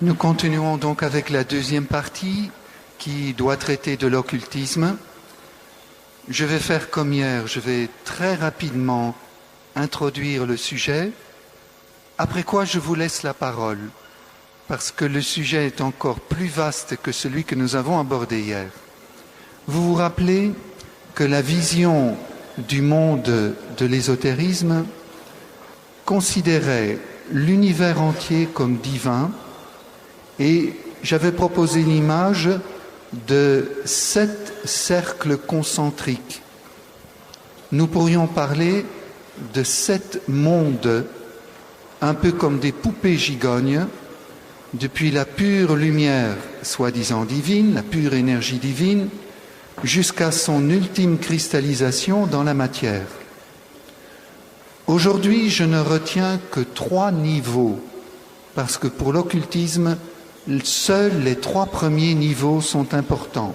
Nous continuons donc avec la deuxième partie qui doit traiter de l'occultisme. Je vais faire comme hier, je vais très rapidement introduire le sujet, après quoi je vous laisse la parole, parce que le sujet est encore plus vaste que celui que nous avons abordé hier. Vous vous rappelez que la vision du monde de l'ésotérisme considérait l'univers entier comme divin, et j'avais proposé l'image de 7 cercles concentriques. Nous pourrions parler de 7 mondes, un peu comme des poupées gigognes, depuis la pure lumière, soi-disant divine, la pure énergie divine, jusqu'à son ultime cristallisation dans la matière. Aujourd'hui, je ne retiens que 3 niveaux, parce que pour l'occultisme, seuls les 3 premiers niveaux sont importants.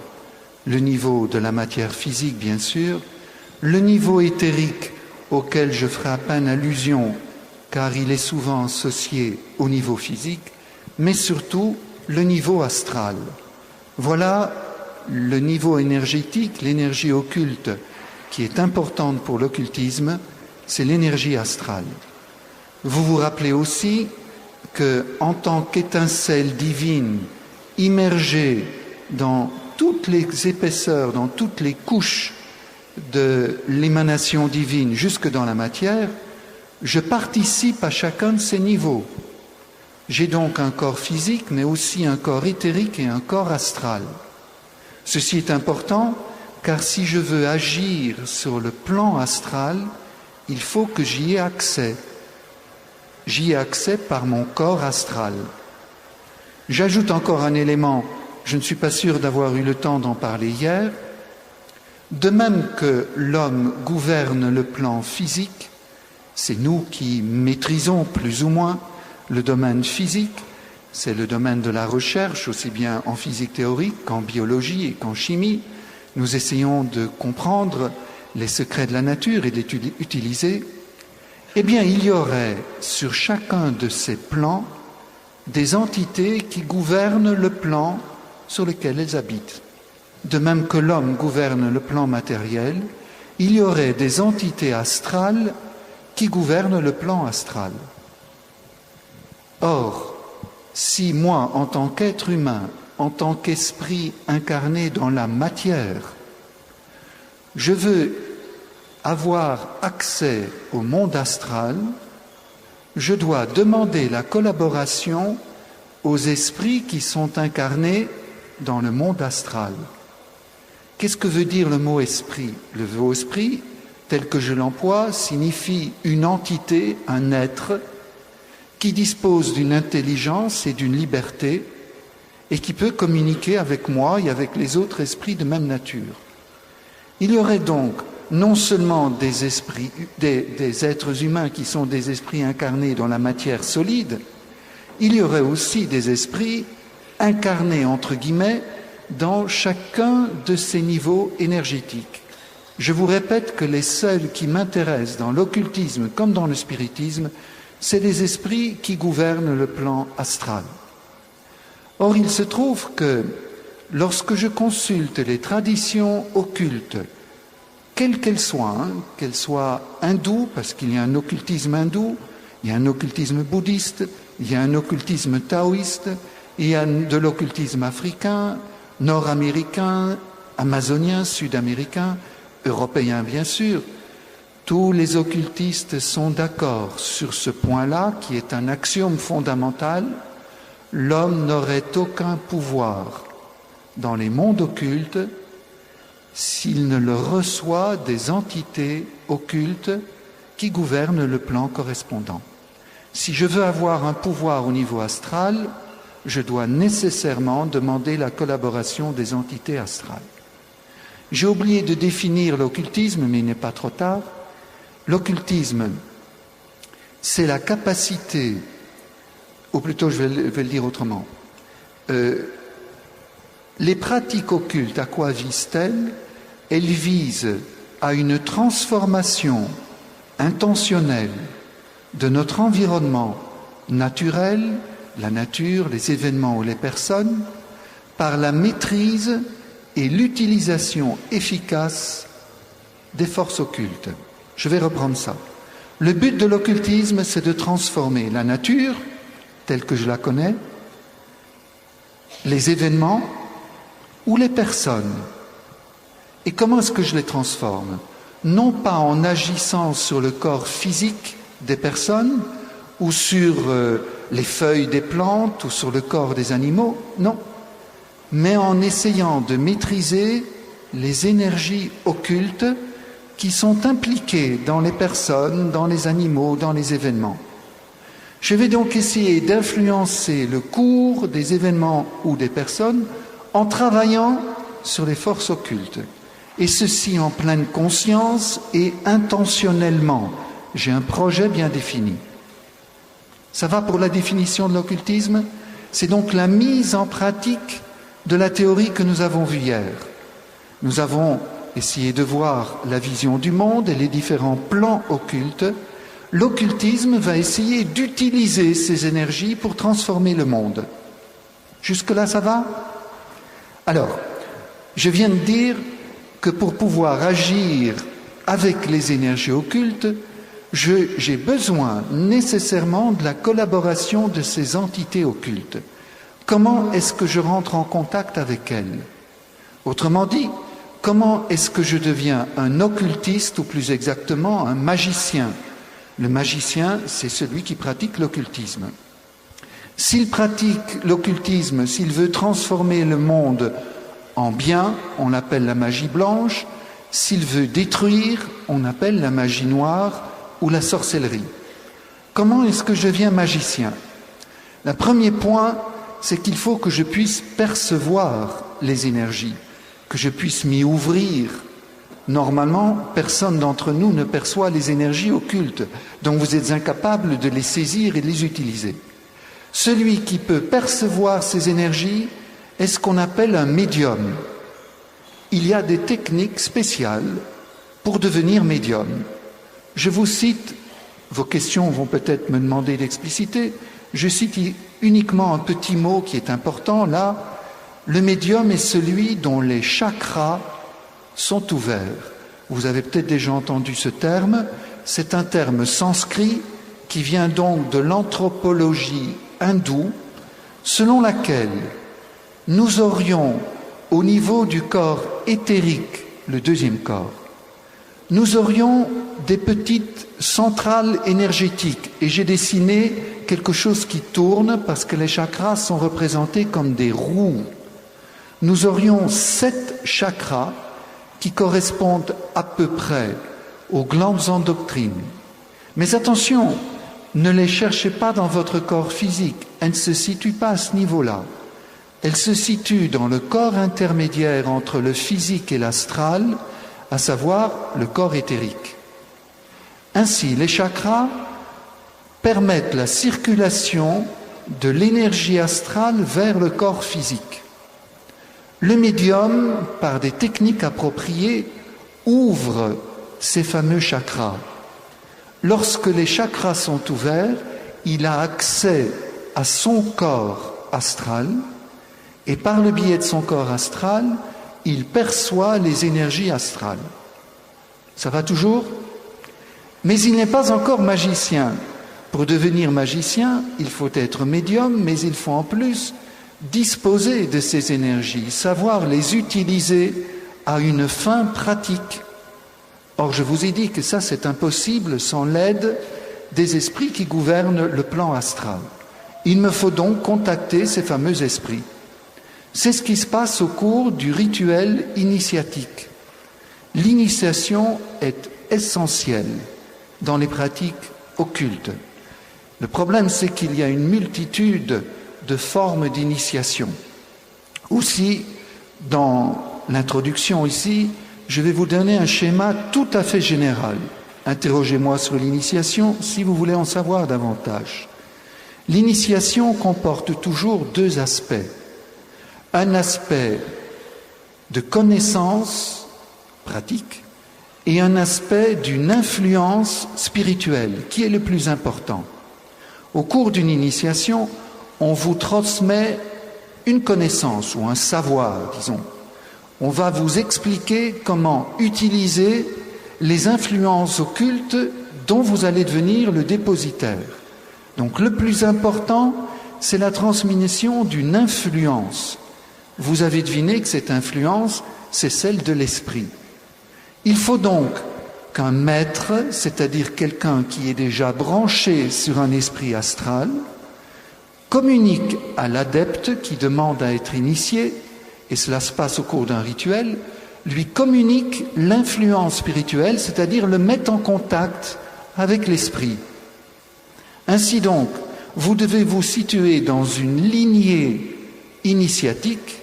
Le niveau de la matière physique, bien sûr, le niveau éthérique, auquel je ferai à peine allusion, car il est souvent associé au niveau physique, mais surtout le niveau astral. Voilà le niveau énergétique, l'énergie occulte, qui est importante pour l'occultisme, c'est l'énergie astrale. Vous vous rappelez aussi que, en tant qu'étincelle divine, immergée dans toutes les épaisseurs, dans toutes les couches de l'émanation divine jusque dans la matière, je participe à chacun de ces niveaux. J'ai donc un corps physique, mais aussi un corps éthérique et un corps astral. Ceci est important, car si je veux agir sur le plan astral, il faut que j'y ai accès. J'y ai accès par mon corps astral. J'ajoute encore un élément, je ne suis pas sûr d'avoir eu le temps d'en parler hier. De même que l'homme gouverne le plan physique, c'est nous qui maîtrisons plus ou moins le domaine physique, c'est le domaine de la recherche, aussi bien en physique théorique qu'en biologie et qu'en chimie. Nous essayons de comprendre les secrets de la nature et de les utiliser. Eh bien, il y aurait sur chacun de ces plans des entités qui gouvernent le plan sur lequel elles habitent. De même que l'homme gouverne le plan matériel, il y aurait des entités astrales qui gouvernent le plan astral. Or, si moi, en tant qu'être humain, en tant qu'esprit incarné dans la matière, je veux avoir accès au monde astral, je dois demander la collaboration aux esprits qui sont incarnés dans le monde astral. Qu'est-ce que veut dire le mot esprit? Le mot esprit, tel que je l'emploie, signifie une entité, un être, qui dispose d'une intelligence et d'une liberté et qui peut communiquer avec moi et avec les autres esprits de même nature. Il y aurait donc non seulement des êtres humains qui sont des esprits incarnés dans la matière solide, il y aurait aussi des esprits incarnés, entre guillemets, dans chacun de ces niveaux énergétiques. Je vous répète que les seuls qui m'intéressent dans l'occultisme comme dans le spiritisme, c'est des esprits qui gouvernent le plan astral. Or, il se trouve que lorsque je consulte les traditions occultes, quelles qu'elles soient hindoues, parce qu'il y a un occultisme hindou, il y a un occultisme bouddhiste, il y a un occultisme taoïste, il y a de l'occultisme africain, nord-américain, amazonien, sud-américain, européen bien sûr. Tous les occultistes sont d'accord sur ce point-là, qui est un axiome fondamental. L'homme n'aurait aucun pouvoir dans les mondes occultes s'il ne le reçoit des entités occultes qui gouvernent le plan correspondant. Si je veux avoir un pouvoir au niveau astral, je dois nécessairement demander la collaboration des entités astrales. J'ai oublié de définir l'occultisme, mais il n'est pas trop tard. L'occultisme, c'est la capacité, ou plutôt je vais le dire autrement, les pratiques occultes, à quoi visent-elles? Elles visent à une transformation intentionnelle de notre environnement naturel la nature, les événements ou les personnes, par la maîtrise et l'utilisation efficace des forces occultes. Je vais reprendre ça. Le but de l'occultisme, c'est de transformer la nature, telle que je la connais, les événements ou les personnes. Et comment est-ce que je les transforme? Non pas en agissant sur le corps physique des personnes ou sur les feuilles des plantes ou sur le corps des animaux, non, mais en essayant de maîtriser les énergies occultes qui sont impliquées dans les personnes, dans les animaux, dans les événements. Je vais donc essayer d'influencer le cours des événements ou des personnes en travaillant sur les forces occultes. Et ceci en pleine conscience et intentionnellement. J'ai un projet bien défini. Ça va pour la définition de l'occultisme? C'est donc la mise en pratique de la théorie que nous avons vue hier. Nous avons essayé de voir la vision du monde et les différents plans occultes. L'occultisme va essayer d'utiliser ces énergies pour transformer le monde. Jusque-là, ça va? Alors, je viens de dire que pour pouvoir agir avec les énergies occultes, j'ai besoin nécessairement de la collaboration de ces entités occultes. Comment est-ce que je rentre en contact avec elles? Autrement dit, comment est-ce que je deviens un occultiste, ou plus exactement un magicien? Le magicien, c'est celui qui pratique l'occultisme. S'il pratique l'occultisme, s'il veut transformer le monde en bien, on l'appelle la magie blanche. S'il veut détruire, on appelle la magie noire ou la sorcellerie. Comment est-ce que je deviens magicien? Le premier point, c'est qu'il faut que je puisse percevoir les énergies, que je puisse m'y ouvrir. Normalement, personne d'entre nous ne perçoit les énergies occultes, donc vous êtes incapable de les saisir et de les utiliser. Celui qui peut percevoir ces énergies est ce qu'on appelle un médium. Il y a des techniques spéciales pour devenir médium. Je vous cite, vos questions vont peut-être me demander d'expliciter, je cite uniquement un petit mot qui est important là. Le médium est celui dont les chakras sont ouverts. Vous avez peut-être déjà entendu ce terme. C'est un terme sanskrit qui vient donc de l'anthropologie hindoue, selon laquelle nous aurions au niveau du corps éthérique, le deuxième corps, nous aurions des petites centrales énergétiques. Et j'ai dessiné quelque chose qui tourne parce que les chakras sont représentés comme des roues. Nous aurions 7 chakras qui correspondent à peu près aux glandes endocrines. Mais attention, ne les cherchez pas dans votre corps physique. Elles ne se situent pas à ce niveau-là. Elles se situent dans le corps intermédiaire entre le physique et l'astral, à savoir le corps éthérique. Ainsi, les chakras permettent la circulation de l'énergie astrale vers le corps physique. Le médium, par des techniques appropriées, ouvre ces fameux chakras. Lorsque les chakras sont ouverts, il a accès à son corps astral et par le biais de son corps astral, il perçoit les énergies astrales. Ça va toujours? Mais il n'est pas encore magicien. Pour devenir magicien, il faut être médium, mais il faut en plus disposer de ces énergies, savoir les utiliser à une fin pratique. Or, je vous ai dit que ça, c'est impossible sans l'aide des esprits qui gouvernent le plan astral. Il me faut donc contacter ces fameux esprits. C'est ce qui se passe au cours du rituel initiatique. L'initiation est essentielle dans les pratiques occultes. Le problème, c'est qu'il y a une multitude de formes d'initiation. Aussi, dans l'introduction ici, je vais vous donner un schéma tout à fait général. Interrogez-moi sur l'initiation si vous voulez en savoir davantage. L'initiation comporte toujours 2 aspects. Un aspect de connaissance pratique et un aspect d'une influence spirituelle, qui est le plus important. Au cours d'une initiation, on vous transmet une connaissance ou un savoir, disons. On va vous expliquer comment utiliser les influences occultes dont vous allez devenir le dépositaire. Donc le plus important, c'est la transmission d'une influence. Vous avez deviné que cette influence, c'est celle de l'esprit. Il faut donc qu'un maître, c'est-à-dire quelqu'un qui est déjà branché sur un esprit astral, communique à l'adepte qui demande à être initié, et cela se passe au cours d'un rituel, lui communique l'influence spirituelle, c'est-à-dire le mettre en contact avec l'esprit. Ainsi donc, vous devez vous situer dans une lignée initiatique,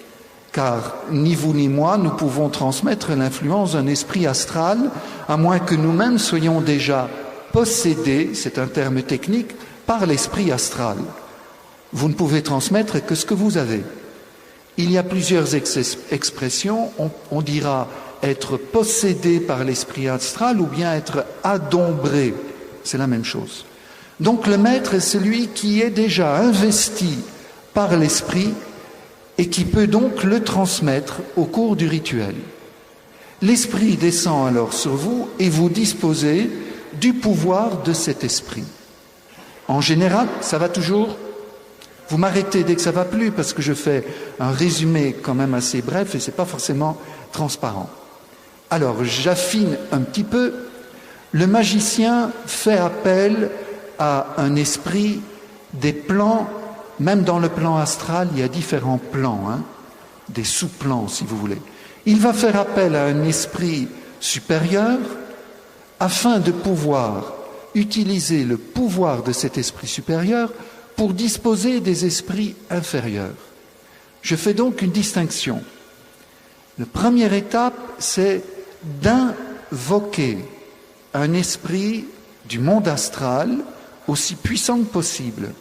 car ni vous ni moi, nous pouvons transmettre l'influence d'un esprit astral, à moins que nous-mêmes soyons déjà possédés, c'est un terme technique, par l'esprit astral. Vous ne pouvez transmettre que ce que vous avez. Il y a plusieurs expressions, on dira être possédé par l'esprit astral ou bien être adombré, c'est la même chose. Donc le maître est celui qui est déjà investi par l'esprit et qui peut donc le transmettre au cours du rituel. L'esprit descend alors sur vous et vous disposez du pouvoir de cet esprit. En général, ça va toujours. Vous m'arrêtez dès que ça ne va plus parce que je fais un résumé quand même assez bref et ce n'est pas forcément transparent. Alors, j'affine un petit peu. Le magicien fait appel à un esprit des plans, même dans le plan astral, il y a différents plans, des sous-plans si vous voulez. Il va faire appel à un esprit supérieur afin de pouvoir utiliser le pouvoir de cet esprit supérieur pour disposer des esprits inférieurs. Je fais donc une distinction. La première étape, c'est d'invoquer un esprit du monde astral aussi puissant que possible.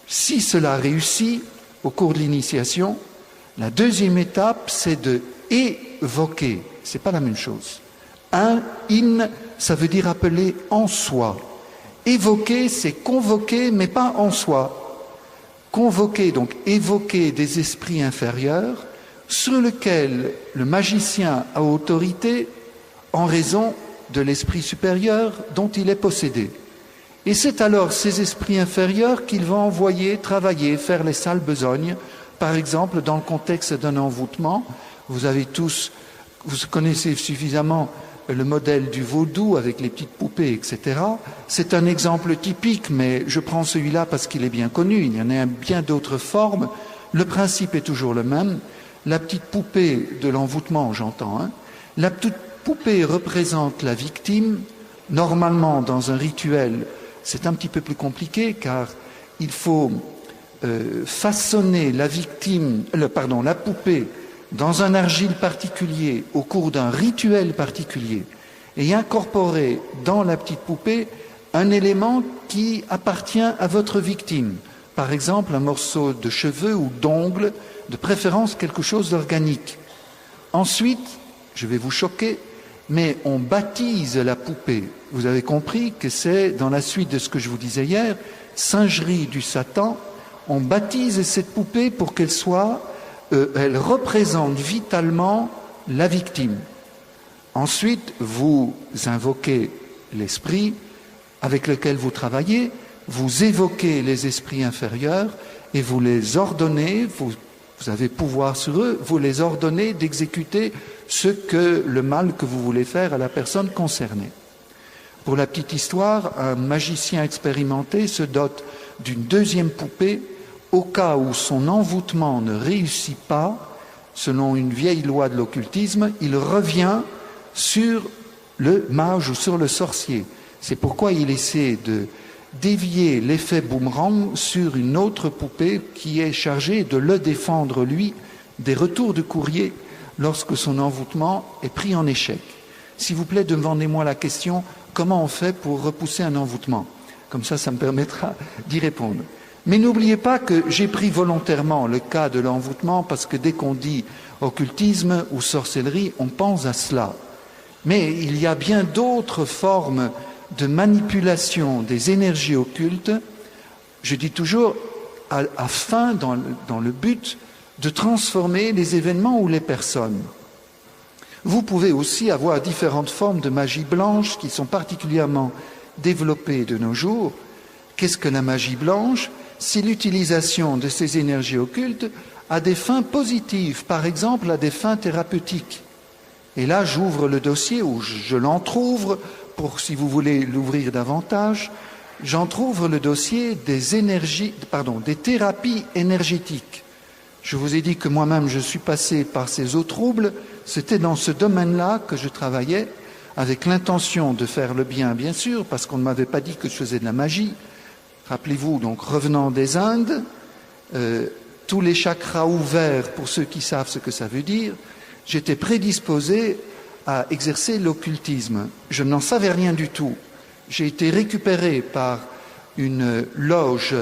Si cela réussit au cours de l'initiation, la deuxième étape, c'est de évoquer. Ce n'est pas la même chose. Ça veut dire appeler en soi. Évoquer, c'est convoquer, mais pas en soi. Convoquer, donc évoquer des esprits inférieurs sur lesquels le magicien a autorité en raison de l'esprit supérieur dont il est possédé. Et c'est alors ces esprits inférieurs qu'il va envoyer travailler, faire les sales besognes. Par exemple, dans le contexte d'un envoûtement, vous connaissez suffisamment le modèle du vaudou avec les petites poupées, etc. C'est un exemple typique, mais je prends celui-là parce qu'il est bien connu. Il y en a bien d'autres formes. Le principe est toujours le même. La petite poupée de l'envoûtement, j'entends. La petite poupée représente la victime. Normalement, dans un rituel, c'est un petit peu plus compliqué car il faut façonner la poupée dans un argile particulier au cours d'un rituel particulier et incorporer dans la petite poupée un élément qui appartient à votre victime. Par exemple, un morceau de cheveux ou d'ongles, de préférence quelque chose d'organique. Ensuite, je vais vous choquer, mais on baptise la poupée. Vous avez compris que c'est, dans la suite de ce que je vous disais hier, singerie du Satan. On baptise cette poupée pour qu'elle elle représente vitalement la victime. Ensuite, vous invoquez l'esprit avec lequel vous travaillez, vous évoquez les esprits inférieurs et vous les ordonnez, vous avez pouvoir sur eux, vous les ordonnez d'exécuter le mal que vous voulez faire à la personne concernée. Pour la petite histoire, un magicien expérimenté se dote d'une deuxième poupée au cas où son envoûtement ne réussit pas. Selon une vieille loi de l'occultisme, il revient sur le mage ou sur le sorcier. C'est pourquoi il essaie de dévier l'effet boomerang sur une autre poupée qui est chargée de le défendre, lui, des retours de courrier lorsque son envoûtement est pris en échec. S'il vous plaît, demandez-moi la question, comment on fait pour repousser un envoûtement? Comme ça me permettra d'y répondre. Mais n'oubliez pas que j'ai pris volontairement le cas de l'envoûtement parce que dès qu'on dit occultisme ou sorcellerie, on pense à cela. Mais il y a bien d'autres formes de manipulation des énergies occultes. Je dis toujours, à fin, dans le but de transformer les événements ou les personnes. Vous pouvez aussi avoir différentes formes de magie blanche qui sont particulièrement développées de nos jours. Qu'est-ce que la magie blanche? C'est l'utilisation de ces énergies occultes à des fins positives, par exemple à des fins thérapeutiques. Et là, j'ouvre le dossier, ou je l'entrouvre, pour si vous voulez l'ouvrir davantage, j'entrouvre le dossier des thérapies énergétiques. Je vous ai dit que moi-même, je suis passé par ces eaux troubles. C'était dans ce domaine-là que je travaillais, avec l'intention de faire le bien, bien sûr, parce qu'on ne m'avait pas dit que je faisais de la magie. Rappelez-vous, donc, revenant des Indes, tous les chakras ouverts, pour ceux qui savent ce que ça veut dire, j'étais prédisposé à exercer l'occultisme. Je n'en savais rien du tout. J'ai été récupéré par une loge,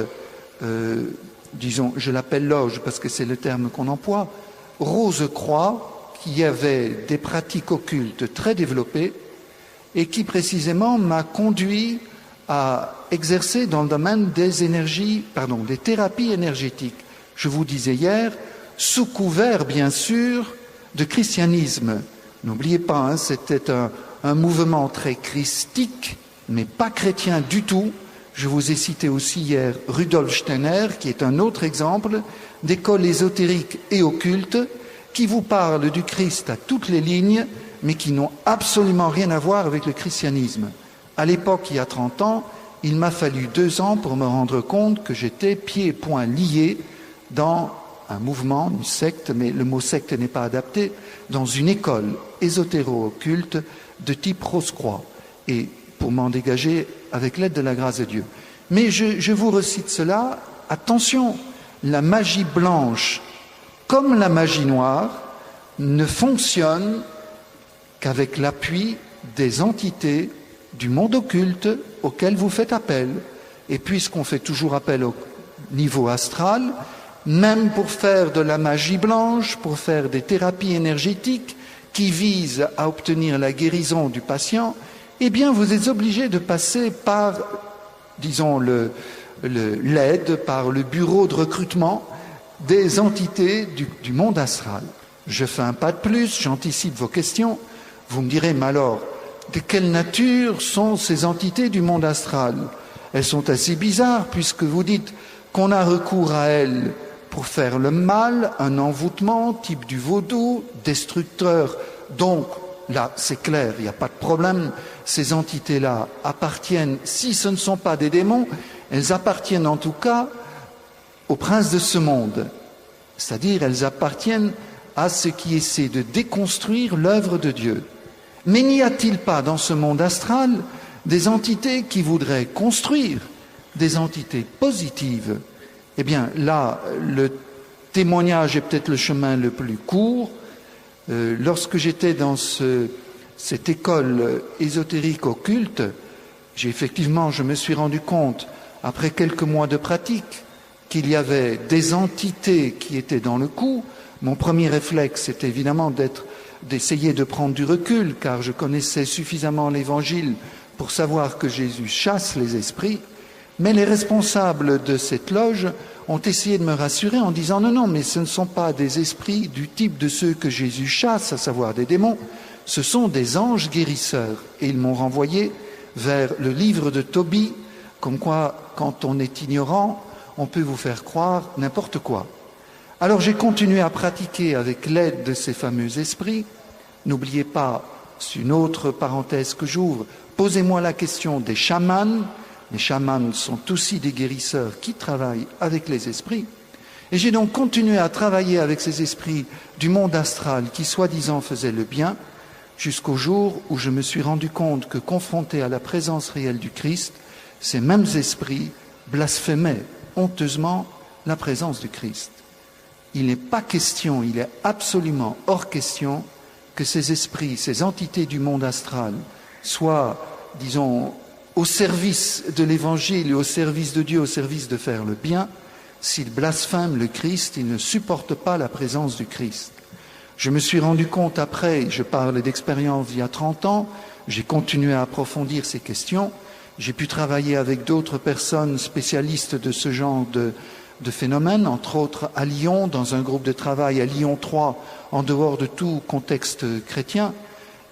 disons, je l'appelle loge parce que c'est le terme qu'on emploie, Rose-Croix, qui avait des pratiques occultes très développées et qui précisément m'a conduit à exercer dans le domaine des thérapies énergétiques. Je vous disais hier, sous couvert, bien sûr, de christianisme. N'oubliez pas, c'était un mouvement très christique, mais pas chrétien du tout. Je vous ai cité aussi hier Rudolf Steiner, qui est un autre exemple d'école ésotérique et occulte, qui vous parle du Christ à toutes les lignes, mais qui n'ont absolument rien à voir avec le christianisme. À l'époque, il y a 30 ans, il m'a fallu 2 ans pour me rendre compte que j'étais pieds et poings liés dans un mouvement, une secte, mais le mot secte n'est pas adapté, dans une école ésotéro-occulte de type Rose-Croix, et pour m'en dégager avec l'aide de la grâce de Dieu. Mais je vous recite cela, attention, la magie blanche, comme la magie noire, ne fonctionne qu'avec l'appui des entités du monde occulte auquel vous faites appel. Et puisqu'on fait toujours appel au niveau astral, même pour faire de la magie blanche, pour faire des thérapies énergétiques qui visent à obtenir la guérison du patient, eh bien vous êtes obligé de passer par, disons, l'aide, par le bureau de recrutement des entités du monde astral. Je fais un pas de plus, j'anticipe vos questions. Vous me direz, mais alors, de quelle nature sont ces entités du monde astral? Elles sont assez bizarres puisque vous dites qu'on a recours à elles pour faire le mal, un envoûtement type du vaudou, destructeur. Donc, là, c'est clair, il n'y a pas de problème. Ces entités-là appartiennent, si ce ne sont pas des démons, elles appartiennent en tout cas aux princes de ce monde. C'est-à-dire, elles appartiennent à ce qui essaie de déconstruire l'œuvre de Dieu. Mais n'y a-t-il pas dans ce monde astral des entités qui voudraient construire, des entités positives? Eh bien, là, le témoignage est peut-être le chemin le plus court. Lorsque j'étais dans cette école ésotérique occulte, je me suis rendu compte, après quelques mois de pratique, qu'il y avait des entités qui étaient dans le coup. Mon premier réflexe, c'était évidemment d'essayer de prendre du recul, car je connaissais suffisamment l'Évangile pour savoir que Jésus chasse les esprits. Mais les responsables de cette loge ont essayé de me rassurer en disant « Non, mais ce ne sont pas des esprits du type de ceux que Jésus chasse, à savoir des démons, ce sont des anges guérisseurs. » Et ils m'ont renvoyé vers le livre de Tobie, comme quoi, quand on est ignorant, on peut vous faire croire n'importe quoi. Alors j'ai continué à pratiquer avec l'aide de ces fameux esprits. N'oubliez pas, c'est une autre parenthèse que j'ouvre, posez-moi la question des chamans. Les chamans sont aussi des guérisseurs qui travaillent avec les esprits. Et j'ai donc continué à travailler avec ces esprits du monde astral qui, soi-disant, faisaient le bien, jusqu'au jour où je me suis rendu compte que, confronté à la présence réelle du Christ, ces mêmes esprits blasphémaient honteusement la présence du Christ. Il n'est pas question, il est absolument hors question que ces esprits, ces entités du monde astral soient, disons, au service de l'Évangile et au service de Dieu, au service de faire le bien. S'ils blasphèment le Christ, ils ne supportent pas la présence du Christ. Je me suis rendu compte après, je parle d'expérience il y a 30 ans, j'ai continué à approfondir ces questions, j'ai pu travailler avec d'autres personnes spécialistes de ce genre de phénomènes, entre autres à Lyon, dans un groupe de travail à Lyon 3, en dehors de tout contexte chrétien.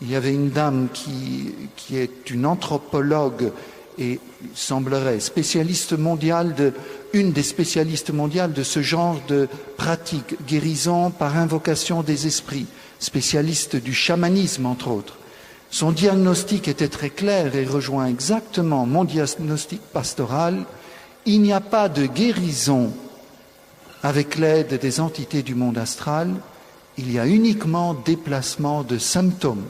Il y avait une dame qui est une anthropologue et, il semblerait, une des spécialistes mondiales de ce genre de pratique, guérison par invocation des esprits, spécialiste du chamanisme, entre autres. Son diagnostic était très clair et rejoint exactement mon diagnostic pastoral. Il n'y a pas de guérison avec l'aide des entités du monde astral, il y a uniquement déplacement de symptômes.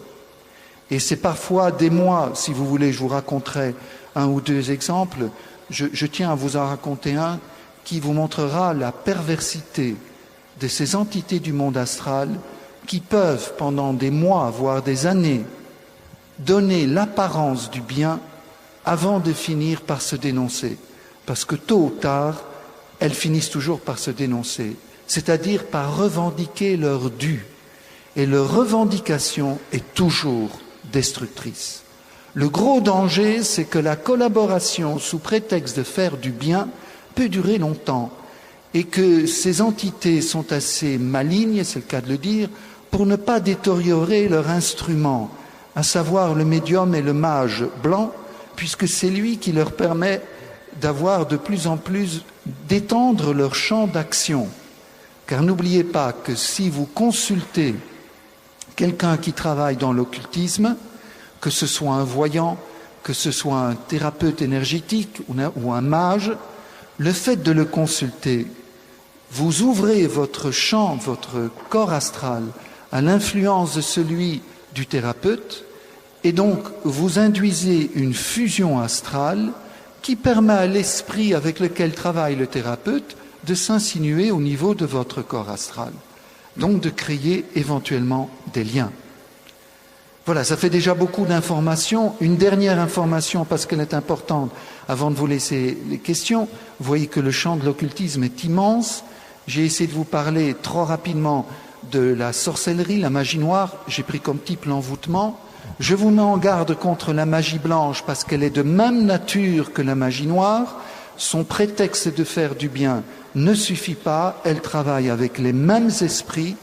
Et c'est parfois des mois, si vous voulez, je vous raconterai un ou deux exemples. Je tiens à vous en raconter un qui vous montrera la perversité de ces entités du monde astral qui peuvent, pendant des mois, voire des années, donner l'apparence du bien avant de finir par se dénoncer. Parce que tôt ou tard, elles finissent toujours par se dénoncer, c'est-à-dire par revendiquer leur dû. Et leur revendication est toujours destructrice. Le gros danger, c'est que la collaboration sous prétexte de faire du bien peut durer longtemps et que ces entités sont assez malignes, c'est le cas de le dire, pour ne pas détériorer leur instrument, à savoir le médium et le mage blanc, puisque c'est lui qui leur permet d'avoir de plus en plus, d'étendre leur champ d'action. Car n'oubliez pas que si vous consultez quelqu'un qui travaille dans l'occultisme, que ce soit un voyant, que ce soit un thérapeute énergétique ou un mage, le fait de le consulter, vous ouvrez votre champ, votre corps astral à l'influence de celui du thérapeute et donc vous induisez une fusion astrale qui permet à l'esprit avec lequel travaille le thérapeute de s'insinuer au niveau de votre corps astral, donc de créer éventuellement des liens. Voilà, ça fait déjà beaucoup d'informations. Une dernière information, parce qu'elle est importante, avant de vous laisser les questions. Vous voyez que le champ de l'occultisme est immense. J'ai essayé de vous parler trop rapidement de la sorcellerie, la magie noire. J'ai pris comme type l'envoûtement. Je vous mets en garde contre la magie blanche, parce qu'elle est de même nature que la magie noire. Son prétexte de faire du bien ne suffit pas. Elle travaille avec les mêmes esprits,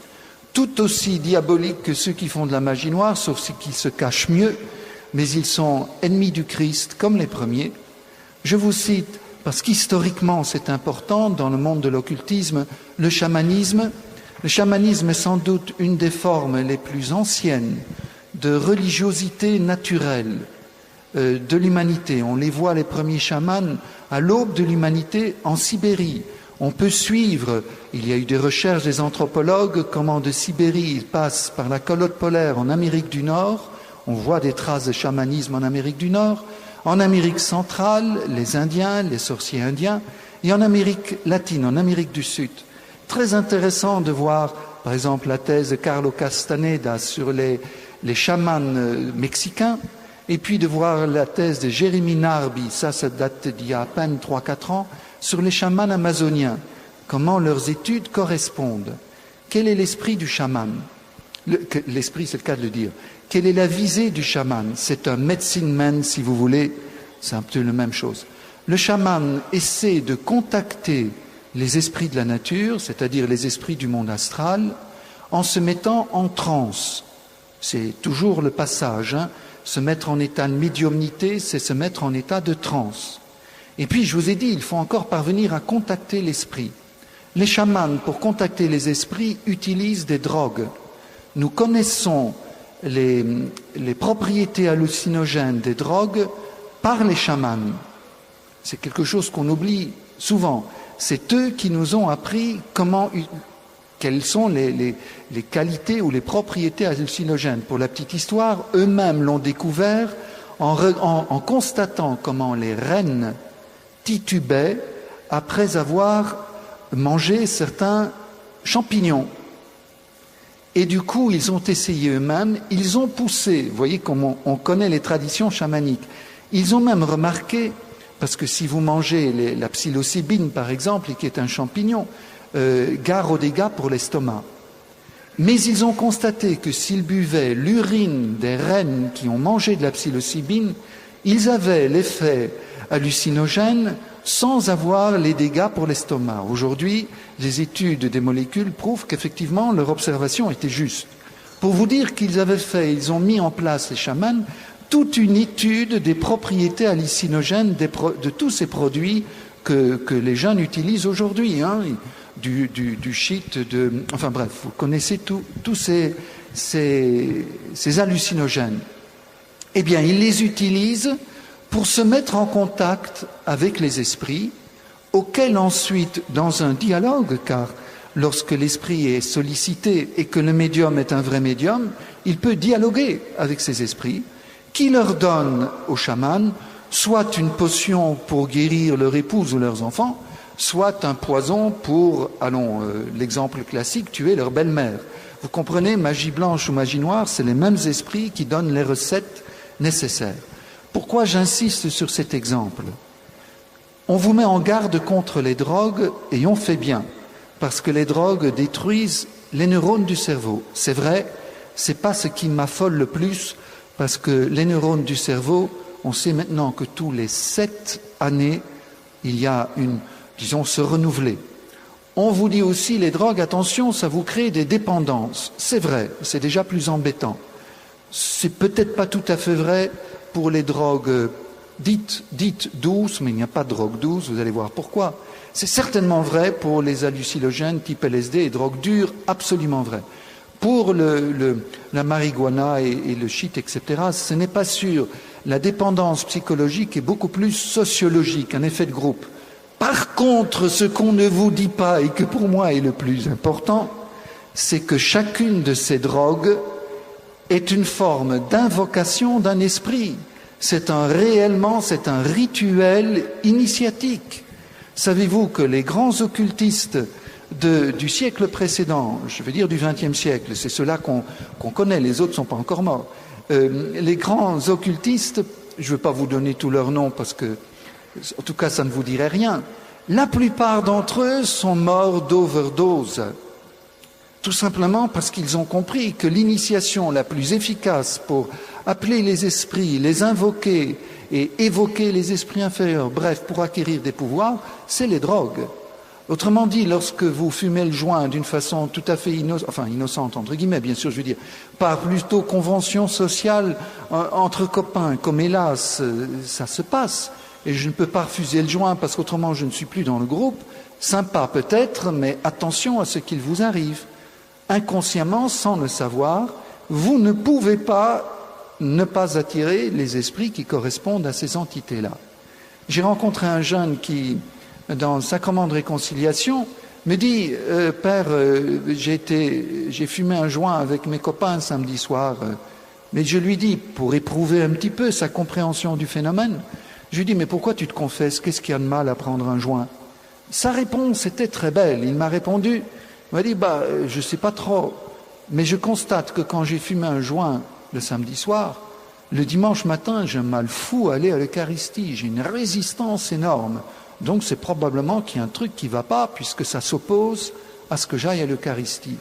tout aussi diaboliques que ceux qui font de la magie noire, sauf ceux qui se cachent mieux, mais ils sont ennemis du Christ comme les premiers. Je vous cite, parce qu'historiquement c'est important dans le monde de l'occultisme, le chamanisme. Le chamanisme est sans doute une des formes les plus anciennes de religiosité naturelle de l'humanité. On les voit, les premiers chamans, à l'aube de l'humanité en Sibérie. On peut suivre, il y a eu des recherches des anthropologues, comment de Sibérie ils passent par la calotte polaire en Amérique du Nord. On voit des traces de chamanisme en Amérique du Nord. En Amérique centrale, les Indiens, les sorciers indiens. Et en Amérique latine, en Amérique du Sud. Très intéressant de voir, par exemple, la thèse de Carlos Castaneda sur les chamans mexicains. Et puis de voir la thèse de Jérémy Narby, ça date d'il y a à peine 3-4 ans, sur les chamans amazoniens, comment leurs études correspondent. Quel est l'esprit du chaman? L'esprit, c'est le cas de le dire. Quelle est la visée du chaman? C'est un medicine man, si vous voulez, c'est un peu la même chose. Le chaman essaie de contacter les esprits de la nature, c'est-à-dire les esprits du monde astral, en se mettant en transe. C'est toujours le passage, hein. Se mettre en état de médiumnité, c'est se mettre en état de transe. Et puis, je vous ai dit, il faut encore parvenir à contacter l'esprit. Les chamans, pour contacter les esprits, utilisent des drogues. Nous connaissons les propriétés hallucinogènes des drogues par les chamans. C'est quelque chose qu'on oublie souvent. C'est eux qui nous ont appris quelles sont les qualités ou les propriétés hallucinogènes. Pour la petite histoire, eux-mêmes l'ont découvert en constatant comment les reines titubaient après avoir mangé certains champignons. Et du coup, ils ont essayé eux-mêmes, ils ont poussé, vous voyez comment on connaît les traditions chamaniques, ils ont même remarqué, parce que si vous mangez la psilocybine par exemple, qui est un champignon, gare aux dégâts pour l'estomac. Mais ils ont constaté que s'ils buvaient l'urine des reines qui ont mangé de la psilocybine, ils avaient l'effet hallucinogène sans avoir les dégâts pour l'estomac. Aujourd'hui, les études des molécules prouvent qu'effectivement leur observation était juste. Pour vous dire ils ont mis en place, les chamans, toute une étude des propriétés hallucinogènes de tous ces produits que les jeunes utilisent aujourd'hui, hein, du shit, enfin bref, vous connaissez tous ces hallucinogènes. Eh bien, ils les utilisent pour se mettre en contact avec les esprits, auxquels ensuite, dans un dialogue, car lorsque l'esprit est sollicité et que le médium est un vrai médium, il peut dialoguer avec ces esprits, qui leur donnent aux chamans soit une potion pour guérir leur épouse ou leurs enfants, soit un poison pour, l'exemple classique, tuer leur belle-mère. Vous comprenez, magie blanche ou magie noire, c'est les mêmes esprits qui donnent les recettes nécessaires. Pourquoi j'insiste sur cet exemple? On vous met en garde contre les drogues et on fait bien, parce que les drogues détruisent les neurones du cerveau. C'est vrai, c'est pas ce qui m'affole le plus, parce que les neurones du cerveau, on sait maintenant que tous les 7 années, il y a se renouveler. On vous dit aussi, les drogues, attention, ça vous crée des dépendances. C'est vrai, c'est déjà plus embêtant. C'est peut-être pas tout à fait vrai pour les drogues dites douces, mais il n'y a pas de drogue douce, vous allez voir pourquoi. C'est certainement vrai pour les hallucinogènes type LSD et drogues dures, absolument vrai. Pour la marijuana et le shit, etc., ce n'est pas sûr. La dépendance psychologique est beaucoup plus sociologique, un effet de groupe. Par contre, ce qu'on ne vous dit pas et que pour moi est le plus important, c'est que chacune de ces drogues est une forme d'invocation d'un esprit. C'est un rituel initiatique. Savez-vous que les grands occultistes du siècle précédent, je veux dire du XXe siècle, c'est ceux-là qu'on connaît, les autres ne sont pas encore morts. Les grands occultistes, je ne veux pas vous donner tous leurs noms parce que, en tout cas, ça ne vous dirait rien. La plupart d'entre eux sont morts d'overdose. Tout simplement parce qu'ils ont compris que l'initiation la plus efficace pour appeler les esprits, les invoquer et évoquer les esprits inférieurs, bref, pour acquérir des pouvoirs, c'est les drogues. Autrement dit, lorsque vous fumez le joint d'une façon tout à fait innocente, entre guillemets, bien sûr, je veux dire, par plutôt convention sociale entre copains, comme hélas, ça se passe, et je ne peux pas refuser le joint parce qu'autrement je ne suis plus dans le groupe, sympa peut-être, mais attention à ce qu'il vous arrive. Inconsciemment, sans le savoir, vous ne pouvez pas ne pas attirer les esprits qui correspondent à ces entités-là. J'ai rencontré un jeune qui, dans le sacrement de réconciliation, me dit « Père, j'ai fumé un joint avec mes copains samedi soir. » Mais je lui dis, pour éprouver un petit peu sa compréhension du phénomène, je lui dis « Mais pourquoi tu te confesses? Qu'est-ce qu'il y a de mal à prendre un joint ?» Sa réponse était très belle. Il m'a répondu, il m'a dit « je ne sais pas trop, mais je constate que quand j'ai fumé un joint le samedi soir, le dimanche matin, j'ai un mal fou à aller à l'Eucharistie. J'ai une résistance énorme. Donc c'est probablement qu'il y a un truc qui ne va pas puisque ça s'oppose à ce que j'aille à l'Eucharistie. »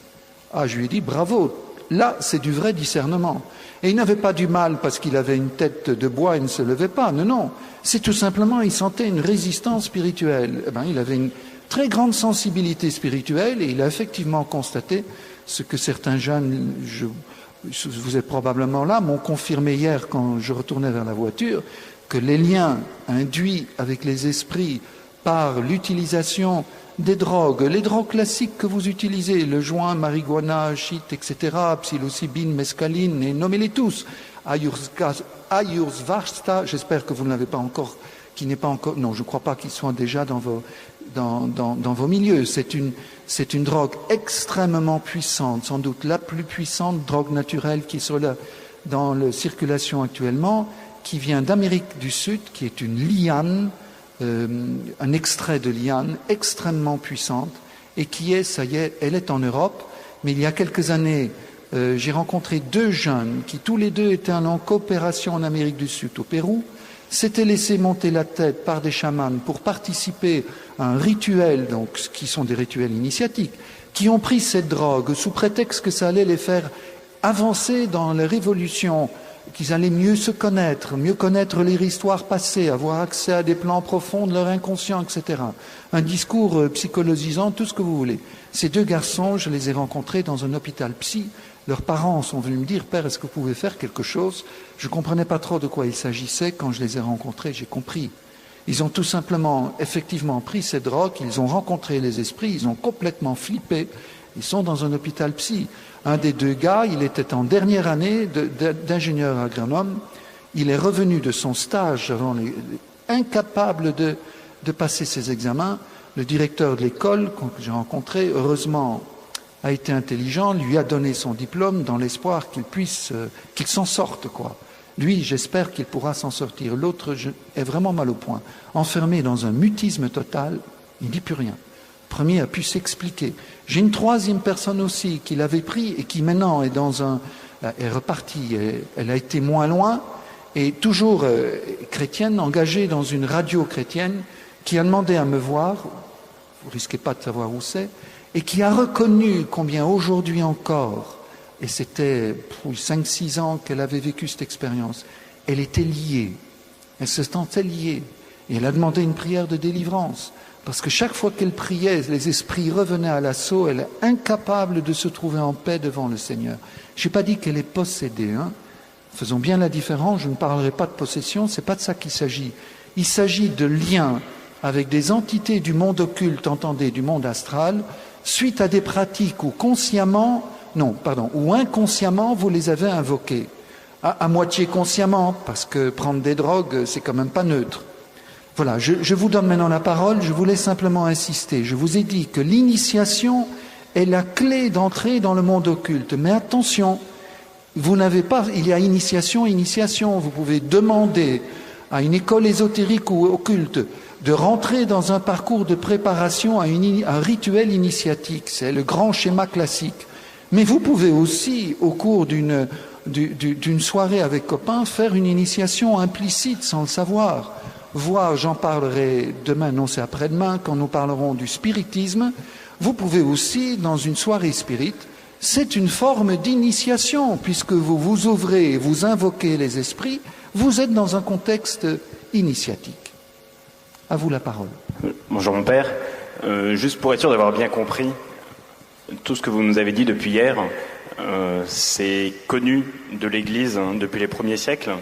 Ah, je lui ai dit « Bravo, là c'est du vrai discernement. » Et il n'avait pas du mal parce qu'il avait une tête de bois et ne se levait pas. Non, non. C'est tout simplement, il sentait une résistance spirituelle. Il avait une très grande sensibilité spirituelle et il a effectivement constaté ce que certains jeunes, vous êtes probablement là, m'ont confirmé hier quand je retournais vers la voiture, que les liens induits avec les esprits par l'utilisation des drogues, les drogues classiques que vous utilisez, le joint, marijuana, shit, etc., psilocybine, mescaline, et nommez-les tous, Ayurveda, j'espère que vous ne l'avez pas encore, non, je ne crois pas qu'il soit déjà dans vos milieux. C'est une drogue extrêmement puissante, sans doute la plus puissante drogue naturelle qui est dans la circulation actuellement, qui vient d'Amérique du Sud, qui est une liane, un extrait de liane extrêmement puissante, et ça y est, elle est en Europe. Mais il y a quelques années, j'ai rencontré 2 jeunes qui tous les deux étaient en coopération en Amérique du Sud, au Pérou, s'étaient laissés monter la tête par des chamans pour participer à un rituel, donc qui sont des rituels initiatiques, qui ont pris cette drogue sous prétexte que ça allait les faire avancer dans la révolution qu'ils allaient mieux se connaître, mieux connaître leur histoire passée, avoir accès à des plans profonds de leur inconscient, etc. Un discours psychologisant, tout ce que vous voulez. Ces 2 garçons, je les ai rencontrés dans un hôpital psy. Leurs parents sont venus me dire, « Père, est-ce que vous pouvez faire quelque chose ?» Je ne comprenais pas trop de quoi il s'agissait. Quand je les ai rencontrés, j'ai compris. Ils ont tout simplement, effectivement, pris ces drogues, ils ont rencontré les esprits, ils ont complètement flippé. Ils sont dans un hôpital psy. Un des 2 gars, il était en dernière année d'ingénieur agronome. Il est revenu de son stage incapable de passer ses examens. Le directeur de l'école, que j'ai rencontré, heureusement, a été intelligent, lui a donné son diplôme dans l'espoir qu'il s'en sorte, quoi. Lui, j'espère qu'il pourra s'en sortir. L'autre est vraiment mal au point. Enfermé dans un mutisme total, il ne dit plus rien. Le premier a pu s'expliquer. J'ai une 3e personne aussi qui l'avait pris et qui maintenant est repartie. Elle a été moins loin et toujours chrétienne, engagée dans une radio chrétienne, qui a demandé à me voir, vous risquez pas de savoir où c'est, et qui a reconnu combien aujourd'hui encore, et c'était 5-6 ans qu'elle avait vécu cette expérience, elle était liée, elle se sentait liée, et elle a demandé une prière de délivrance, parce que chaque fois qu'elle priait, les esprits revenaient à l'assaut, elle est incapable de se trouver en paix devant le Seigneur. Je n'ai pas dit qu'elle est possédée, hein. Faisons bien la différence, je ne parlerai pas de possession, c'est pas de ça qu'il s'agit. Il s'agit de liens avec des entités du monde occulte, entendez, du monde astral, suite à des pratiques où ou inconsciemment, vous les avez invoquées. À moitié consciemment, parce que prendre des drogues, c'est quand même pas neutre. Voilà, je vous donne maintenant la parole, je voulais simplement insister. Je vous ai dit que l'initiation est la clé d'entrée dans le monde occulte. Mais attention, il y a initiation. Vous pouvez demander à une école ésotérique ou occulte de rentrer dans un parcours de préparation à un rituel initiatique. C'est le grand schéma classique. Mais vous pouvez aussi, au cours d'une soirée avec copains, faire une initiation implicite sans le savoir. J'en parlerai demain, non c'est après-demain, quand nous parlerons du spiritisme. Vous pouvez aussi, dans une soirée spirite, c'est une forme d'initiation, puisque vous vous ouvrez, vous invoquez les esprits, vous êtes dans un contexte initiatique. À vous la parole. Bonjour mon père. Juste pour être sûr d'avoir bien compris, tout ce que vous nous avez dit depuis hier, c'est connu de l'Église depuis les premiers siècles,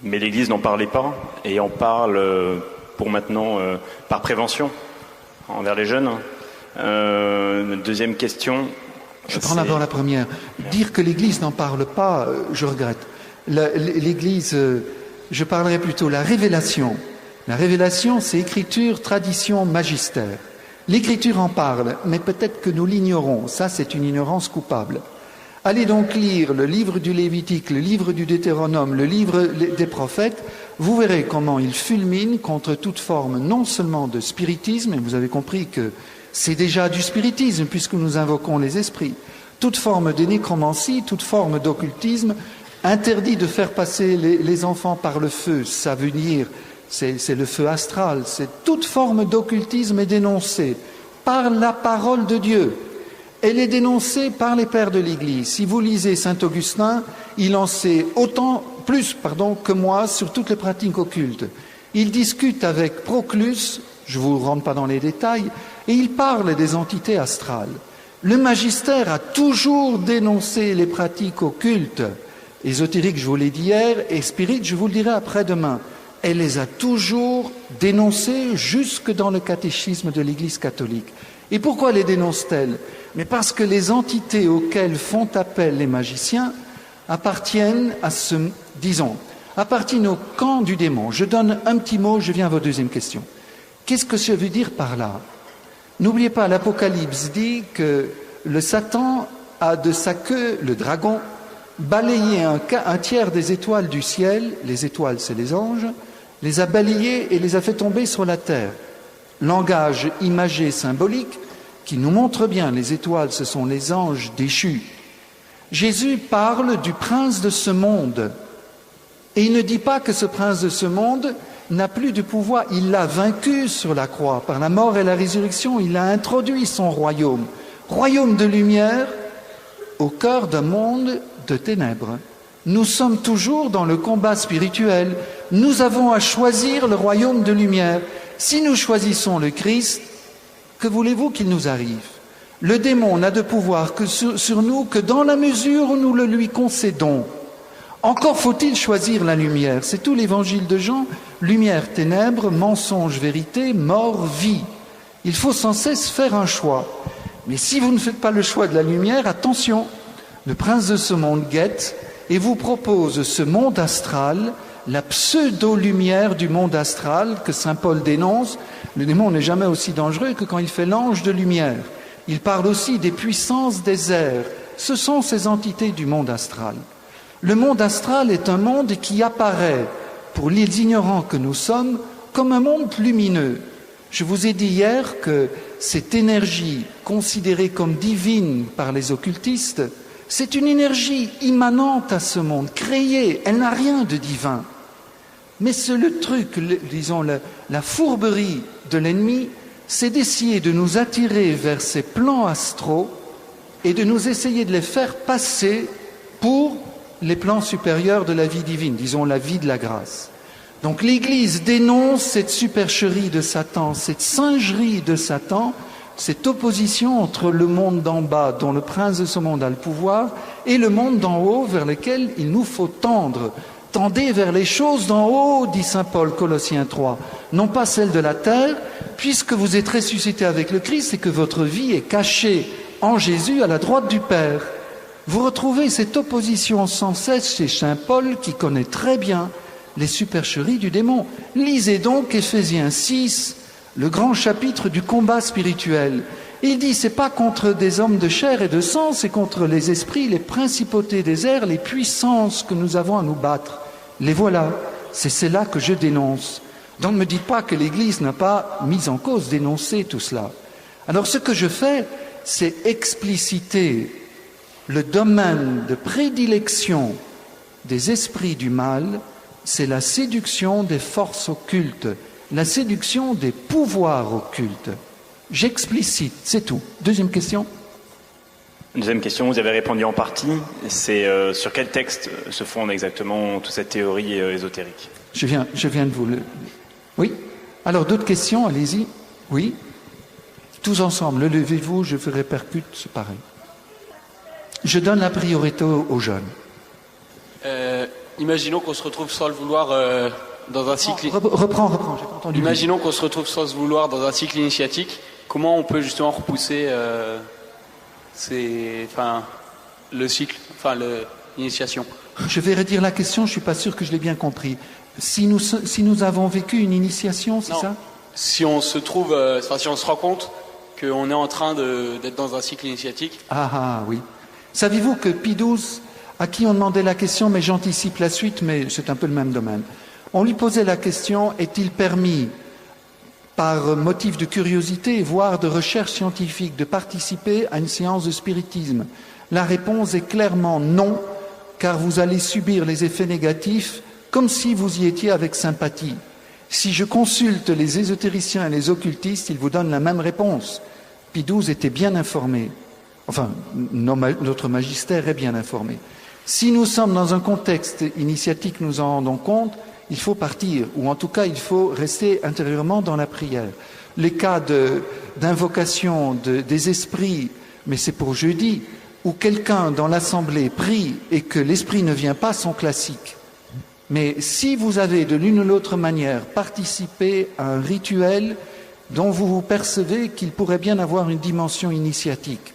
mais l'Église n'en parlait pas, et en parle pour maintenant par prévention envers les jeunes. Deuxième question. Je prends d'abord la première. Dire que l'Église n'en parle pas, je regrette. L'Église, je parlerai plutôt la révélation. La révélation, c'est écriture, tradition, magistère. L'Écriture en parle, mais peut-être que nous l'ignorons. Ça, c'est une ignorance coupable. Allez donc lire le livre du Lévitique, le livre du Deutéronome, le livre des prophètes. Vous verrez comment il fulmine contre toute forme, non seulement de spiritisme, et vous avez compris que c'est déjà du spiritisme, puisque nous invoquons les esprits, toute forme de nécromancie, toute forme d'occultisme, interdit de faire passer les enfants par le feu, ça veut dire... C'est le feu astral, c'est toute forme d'occultisme est dénoncée par la parole de Dieu. Elle est dénoncée par les pères de l'Église. Si vous lisez saint Augustin, il en sait plus que moi sur toutes les pratiques occultes. Il discute avec Proclus, je ne vous rentre pas dans les détails, et il parle des entités astrales. Le magistère a toujours dénoncé les pratiques occultes, ésotériques, je vous l'ai dit hier, et spirites, je vous le dirai après-demain. Elle les a toujours dénoncées jusque dans le catéchisme de l'Église catholique. Et pourquoi les dénonce-t-elle? Mais parce que les entités auxquelles font appel les magiciens appartiennent appartiennent au camp du démon. Je donne un petit mot, je viens à votre deuxième question. Qu'est-ce que ça veut dire par là? N'oubliez pas, l'Apocalypse dit que le Satan a de sa queue, le dragon, balayé un tiers des étoiles du ciel, les étoiles c'est les anges, les a balayées et les a fait tomber sur la terre. Langage imagé symbolique qui nous montre bien, les étoiles ce sont les anges déchus. Jésus parle du prince de ce monde et il ne dit pas que ce prince de ce monde n'a plus de pouvoir, il l'a vaincu sur la croix, par la mort et la résurrection, il a introduit son royaume de lumière au cœur d'un monde de ténèbres. Nous sommes toujours dans le combat spirituel. Nous avons à choisir le royaume de lumière. Si nous choisissons le Christ, que voulez-vous qu'il nous arrive? Le démon n'a de pouvoir que sur nous que dans la mesure où nous le lui concédons. Encore faut-il choisir la lumière. C'est tout l'évangile de Jean. Lumière, ténèbres, mensonge, vérité, mort, vie. Il faut sans cesse faire un choix. Mais si vous ne faites pas le choix de la lumière, attention, le prince de ce monde guette et vous propose ce monde astral, la pseudo-lumière du monde astral que saint Paul dénonce. Le démon n'est jamais aussi dangereux que quand il fait l'ange de lumière. Il parle aussi des puissances des airs. Ce sont ces entités du monde astral. Le monde astral est un monde qui apparaît, pour les ignorants que nous sommes, comme un monde lumineux. Je vous ai dit hier que cette énergie considérée comme divine par les occultistes, c'est une énergie immanente à ce monde, créée, elle n'a rien de divin. Mais c'est le truc, disons, la fourberie de l'ennemi, c'est d'essayer de nous attirer vers ces plans astraux et de nous essayer de les faire passer pour les plans supérieurs de la vie divine, disons la vie de la grâce. Donc l'Église dénonce cette supercherie de Satan, cette singerie de Satan, cette opposition entre le monde d'en bas, dont le prince de ce monde a le pouvoir, et le monde d'en haut vers lequel il nous faut tendre. Tendez vers les choses d'en haut, dit saint Paul, Colossiens 3, non pas celles de la terre, puisque vous êtes ressuscité avec le Christ et que votre vie est cachée en Jésus à la droite du Père. Vous retrouvez cette opposition sans cesse chez saint Paul qui connaît très bien les supercheries du démon. Lisez donc Éphésiens 6, le grand chapitre du combat spirituel. Il dit, c'est pas contre des hommes de chair et de sang, c'est contre les esprits, les principautés des airs, les puissances que nous avons à nous battre. Les voilà, c'est cela que je dénonce. Donc ne me dites pas que l'Église n'a pas mis en cause, dénoncé tout cela. Alors ce que je fais, c'est expliciter le domaine de prédilection des esprits du mal, c'est la séduction des forces occultes, la séduction des pouvoirs occultes. J'explicite, c'est tout. Deuxième question. Deuxième question, vous avez répondu en partie. C'est sur quel texte se fonde exactement toute cette théorie ésotérique? Je viens de vous le... Oui. Alors d'autres questions, allez-y. Oui. Tous ensemble, levez-vous, je vous répercute, c'est pareil. Je donne la priorité aux jeunes. Imaginons qu'on se retrouve sans le vouloir dans un cycle... Reprends, j'ai pas entendu. Imaginons qu'on se retrouve sans se vouloir dans un cycle initiatique. Comment on peut justement repousser l'initiation? Je vais redire la question, je ne suis pas sûr que je l'ai bien compris. Si nous avons vécu une initiation, c'est ça? Si on se trouve, si on se rend compte qu'on est en train d'être dans un cycle initiatique. Ah oui. Savez-vous que Pie XII, à qui on demandait la question, mais j'anticipe la suite, mais c'est un peu le même domaine. On lui posait la question, est-il permis, par motif de curiosité, voire de recherche scientifique, de participer à une séance de spiritisme? La réponse est clairement non, car vous allez subir les effets négatifs comme si vous y étiez avec sympathie. Si je consulte les ésotériciens et les occultistes, ils vous donnent la même réponse. Pie XII était bien informé. Enfin, notre magistère est bien informé. Si nous sommes dans un contexte initiatique, nous en rendons compte, il faut partir, ou en tout cas, il faut rester intérieurement dans la prière. Les cas d'invocation des esprits, mais c'est pour jeudi, où quelqu'un dans l'assemblée prie et que l'esprit ne vient pas, sont classiques. Mais si vous avez de l'une ou l'autre manière participé à un rituel dont vous percevez qu'il pourrait bien avoir une dimension initiatique,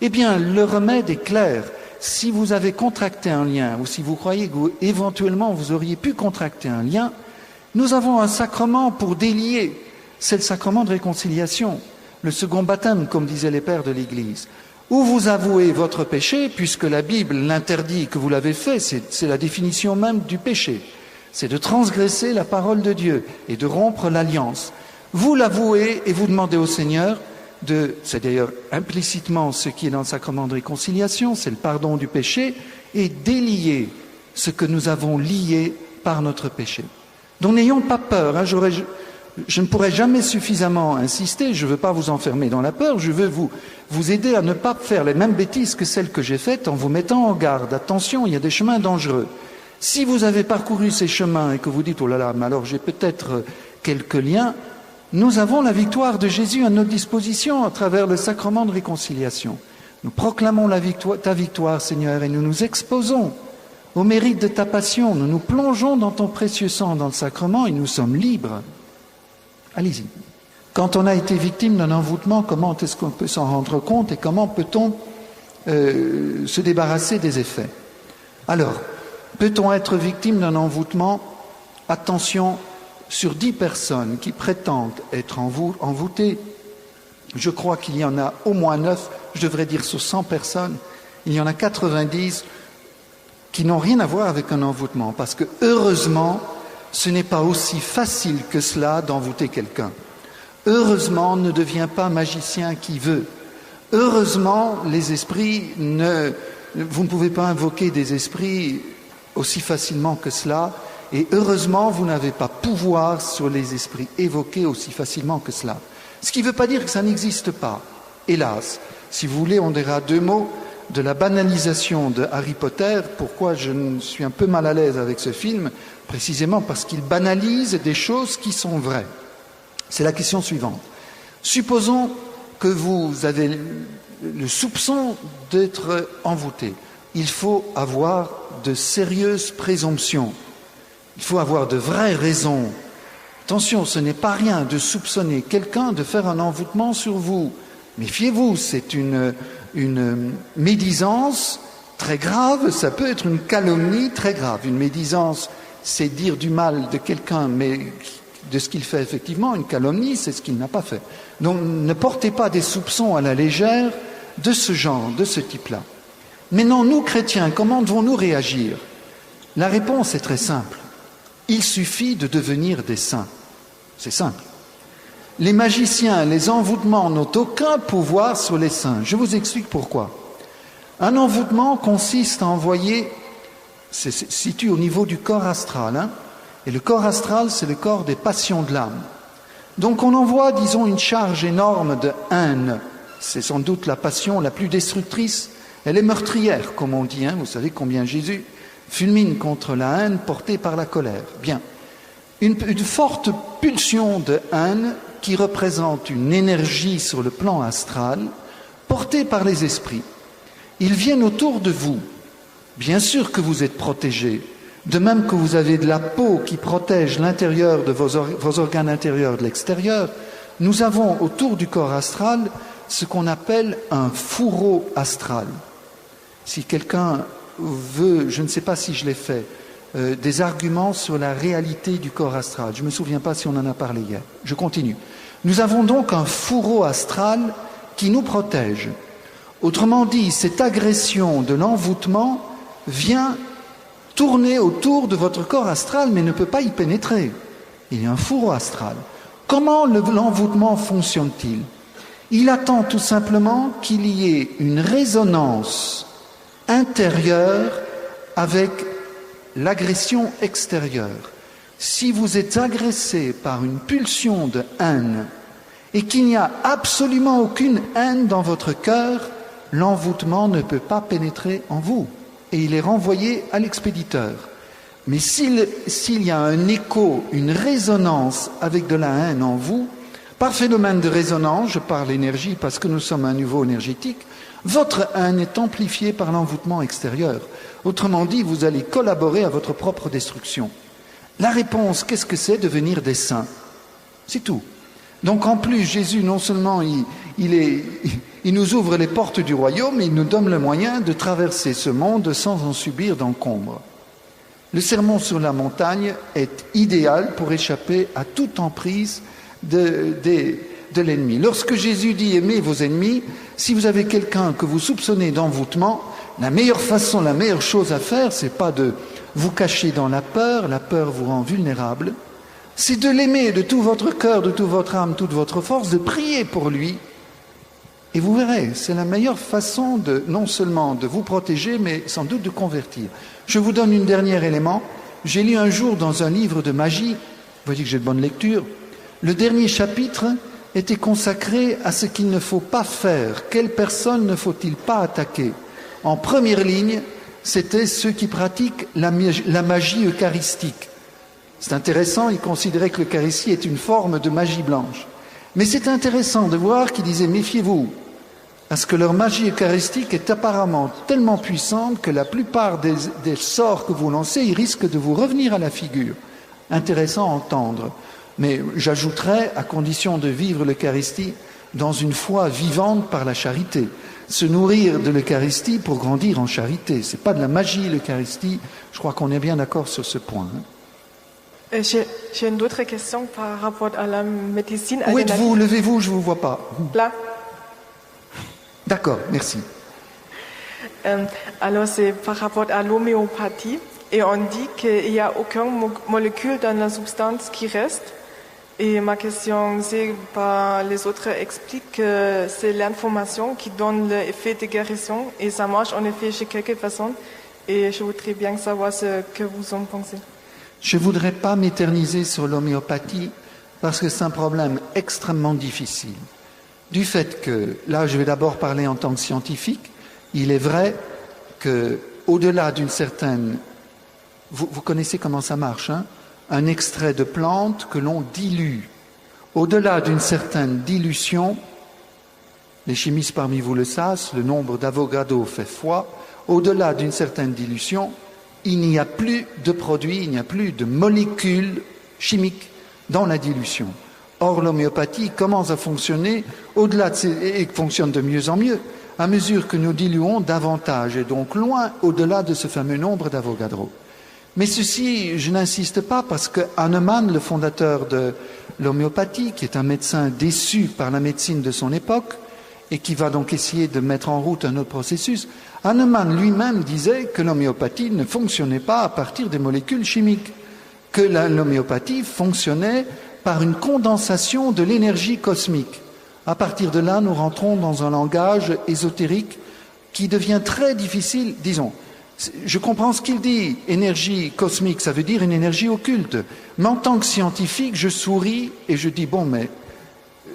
eh bien, le remède est clair. Si vous avez contracté un lien, ou si vous croyez que éventuellement vous auriez pu contracter un lien, nous avons un sacrement pour délier. C'est le sacrement de réconciliation, le second baptême, comme disaient les pères de l'Église, où vous avouez votre péché, puisque la Bible l'interdit, que vous l'avez fait, c'est la définition même du péché. C'est de transgresser la parole de Dieu et de rompre l'alliance. Vous l'avouez et vous demandez au Seigneur c'est d'ailleurs implicitement ce qui est dans le sacrement de réconciliation, c'est le pardon du péché, et délier ce que nous avons lié par notre péché. Donc n'ayons pas peur. je ne pourrai jamais suffisamment insister, je ne veux pas vous enfermer dans la peur, je veux vous aider à ne pas faire les mêmes bêtises que celles que j'ai faites en vous mettant en garde. Attention, il y a des chemins dangereux. Si vous avez parcouru ces chemins et que vous dites « Oh là là, mais alors j'ai peut-être quelques liens », nous avons la victoire de Jésus à notre disposition à travers le sacrement de réconciliation. Nous proclamons ta victoire, Seigneur, et nous nous exposons au mérite de ta passion. Nous nous plongeons dans ton précieux sang, dans le sacrement, et nous sommes libres. Allez-y. Quand on a été victime d'un envoûtement, comment est-ce qu'on peut s'en rendre compte et comment peut-on se débarrasser des effets? Alors, peut-on être victime d'un envoûtement? Attention, sur 10 personnes qui prétendent être envoûtées, je crois qu'il y en a au moins 9, je devrais dire sur 100 personnes, il y en a 90 qui n'ont rien à voir avec un envoûtement, parce que heureusement, ce n'est pas aussi facile que cela d'envoûter quelqu'un. Heureusement, ne devient pas magicien qui veut. Heureusement, les esprits vous ne pouvez pas invoquer des esprits aussi facilement que cela, et heureusement, vous n'avez pas pouvoir sur les esprits évoqués aussi facilement que cela. Ce qui ne veut pas dire que ça n'existe pas, hélas. Si vous voulez, on dira 2 mots de la banalisation de Harry Potter. Pourquoi je suis un peu mal à l'aise avec ce film? Précisément parce qu'il banalise des choses qui sont vraies. C'est la question suivante. Supposons que vous avez le soupçon d'être envoûté. Il faut avoir de sérieuses présomptions. Il faut avoir de vraies raisons. Attention, ce n'est pas rien de soupçonner quelqu'un de faire un envoûtement sur vous. Méfiez-vous, c'est une médisance très grave, ça peut être une calomnie très grave. Une médisance, c'est dire du mal de quelqu'un, mais de ce qu'il fait effectivement. Une calomnie, c'est ce qu'il n'a pas fait. Donc ne portez pas des soupçons à la légère de ce genre, de ce type-là. Maintenant, nous, chrétiens, comment devons-nous réagir? La réponse est très simple. Il suffit de devenir des saints. C'est simple. Les magiciens, les envoûtements n'ont aucun pouvoir sur les saints. Je vous explique pourquoi. Un envoûtement consiste à envoyer, se situe au niveau du corps astral, et le corps astral, c'est le corps des passions de l'âme. Donc on envoie, disons, une charge énorme de haine. C'est sans doute la passion la plus destructrice. Elle est meurtrière, comme on dit. Vous savez combien Jésus fulmine contre la haine portée par la colère. Bien. Une forte pulsion de haine qui représente une énergie sur le plan astral, portée par les esprits. Ils viennent autour de vous. Bien sûr que vous êtes protégés, de même que vous avez de la peau qui protège l'intérieur de vos organes intérieurs de l'extérieur. Nous avons autour du corps astral ce qu'on appelle un fourreau astral. Si quelqu'un veut, je ne sais pas si je l'ai fait, des arguments sur la réalité du corps astral. Je ne me souviens pas si on en a parlé hier. Je continue. Nous avons donc un fourreau astral qui nous protège. Autrement dit, cette agression de l'envoûtement vient tourner autour de votre corps astral, mais ne peut pas y pénétrer. Il y a un fourreau astral. Comment l'envoûtement fonctionne-t-il? Il attend tout simplement qu'il y ait une résonance intérieure avec l'agression extérieure. Si vous êtes agressé par une pulsion de haine et qu'il n'y a absolument aucune haine dans votre cœur, l'envoûtement ne peut pas pénétrer en vous et il est renvoyé à l'expéditeur. Mais s'il y a un écho, une résonance avec de la haine en vous, par phénomène de résonance, je parle énergie parce que nous sommes à un niveau énergétique, votre haine est amplifiée par l'envoûtement extérieur. Autrement dit, vous allez collaborer à votre propre destruction. La réponse, qu'est-ce que c'est? Devenir des saints. C'est tout. Donc en plus, Jésus, non seulement il nous ouvre les portes du royaume, mais il nous donne le moyen de traverser ce monde sans en subir d'encombre. Le sermon sur la montagne est idéal pour échapper à toute emprise de l'ennemi. Lorsque Jésus dit « aimez vos ennemis », si vous avez quelqu'un que vous soupçonnez d'envoûtement, la meilleure chose à faire, c'est pas de vous cacher dans la peur vous rend vulnérable, c'est de l'aimer de tout votre cœur, de toute votre âme, toute votre force, de prier pour lui. Et vous verrez, c'est la meilleure façon non seulement de vous protéger, mais sans doute de convertir. Je vous donne un dernier élément. J'ai lu un jour dans un livre de magie, vous voyez que j'ai de bonne lecture, Le dernier chapitre était consacré à ce qu'il ne faut pas faire, quelle personne ne faut-il pas attaquer. En première ligne, c'était ceux qui pratiquent la magie eucharistique. C'est intéressant, il considérait que l'Eucharistie est une forme de magie blanche. Mais c'est intéressant de voir qu'il disait « méfiez-vous », parce que leur magie eucharistique est apparemment tellement puissante que la plupart des sorts que vous lancez, ils risquent de vous revenir à la figure. Intéressant à entendre. Mais j'ajouterais, à condition de vivre l'Eucharistie dans une foi vivante par la charité. Se nourrir de l'Eucharistie pour grandir en charité. Ce n'est pas de la magie, l'Eucharistie. Je crois qu'on est bien d'accord sur ce point. J'ai une autre question par rapport à la médecine. Où êtes-vous? Levez-vous, je ne vous vois pas. Là. D'accord, merci. Alors, c'est par rapport à l'homéopathie. Et on dit qu'il n'y a aucune molécule dans la substance qui reste. Et ma question, c'est les autres expliquent que c'est l'information qui donne l'effet de guérison. Et ça marche en effet chez quelques personnes. Et je voudrais bien savoir ce que vous en pensez. Je ne voudrais pas m'éterniser sur l'homéopathie parce que c'est un problème extrêmement difficile. Du fait que, là je vais d'abord parler en tant que scientifique, il est vrai qu'au-delà d'une certaine... Vous connaissez comment ça marche, hein? Un extrait de plante que l'on dilue. Au-delà d'une certaine dilution, les chimistes parmi vous le savent, le nombre d'Avogadro fait foi, au-delà d'une certaine dilution, il n'y a plus de produits, il n'y a plus de molécules chimiques dans la dilution. Or, l'homéopathie commence à fonctionner au-delà et fonctionne de mieux en mieux à mesure que nous diluons davantage et donc loin au-delà de ce fameux nombre d'Avogadro. Mais ceci, je n'insiste pas parce que Hahnemann, le fondateur de l'homéopathie, qui est un médecin déçu par la médecine de son époque et qui va donc essayer de mettre en route un autre processus, Hahnemann lui-même disait que l'homéopathie ne fonctionnait pas à partir des molécules chimiques, que l'homéopathie fonctionnait par une condensation de l'énergie cosmique. À partir de là, nous rentrons dans un langage ésotérique qui devient très difficile, disons. Je comprends ce qu'il dit, énergie cosmique, ça veut dire une énergie occulte. Mais en tant que scientifique, je souris et je dis, bon, mais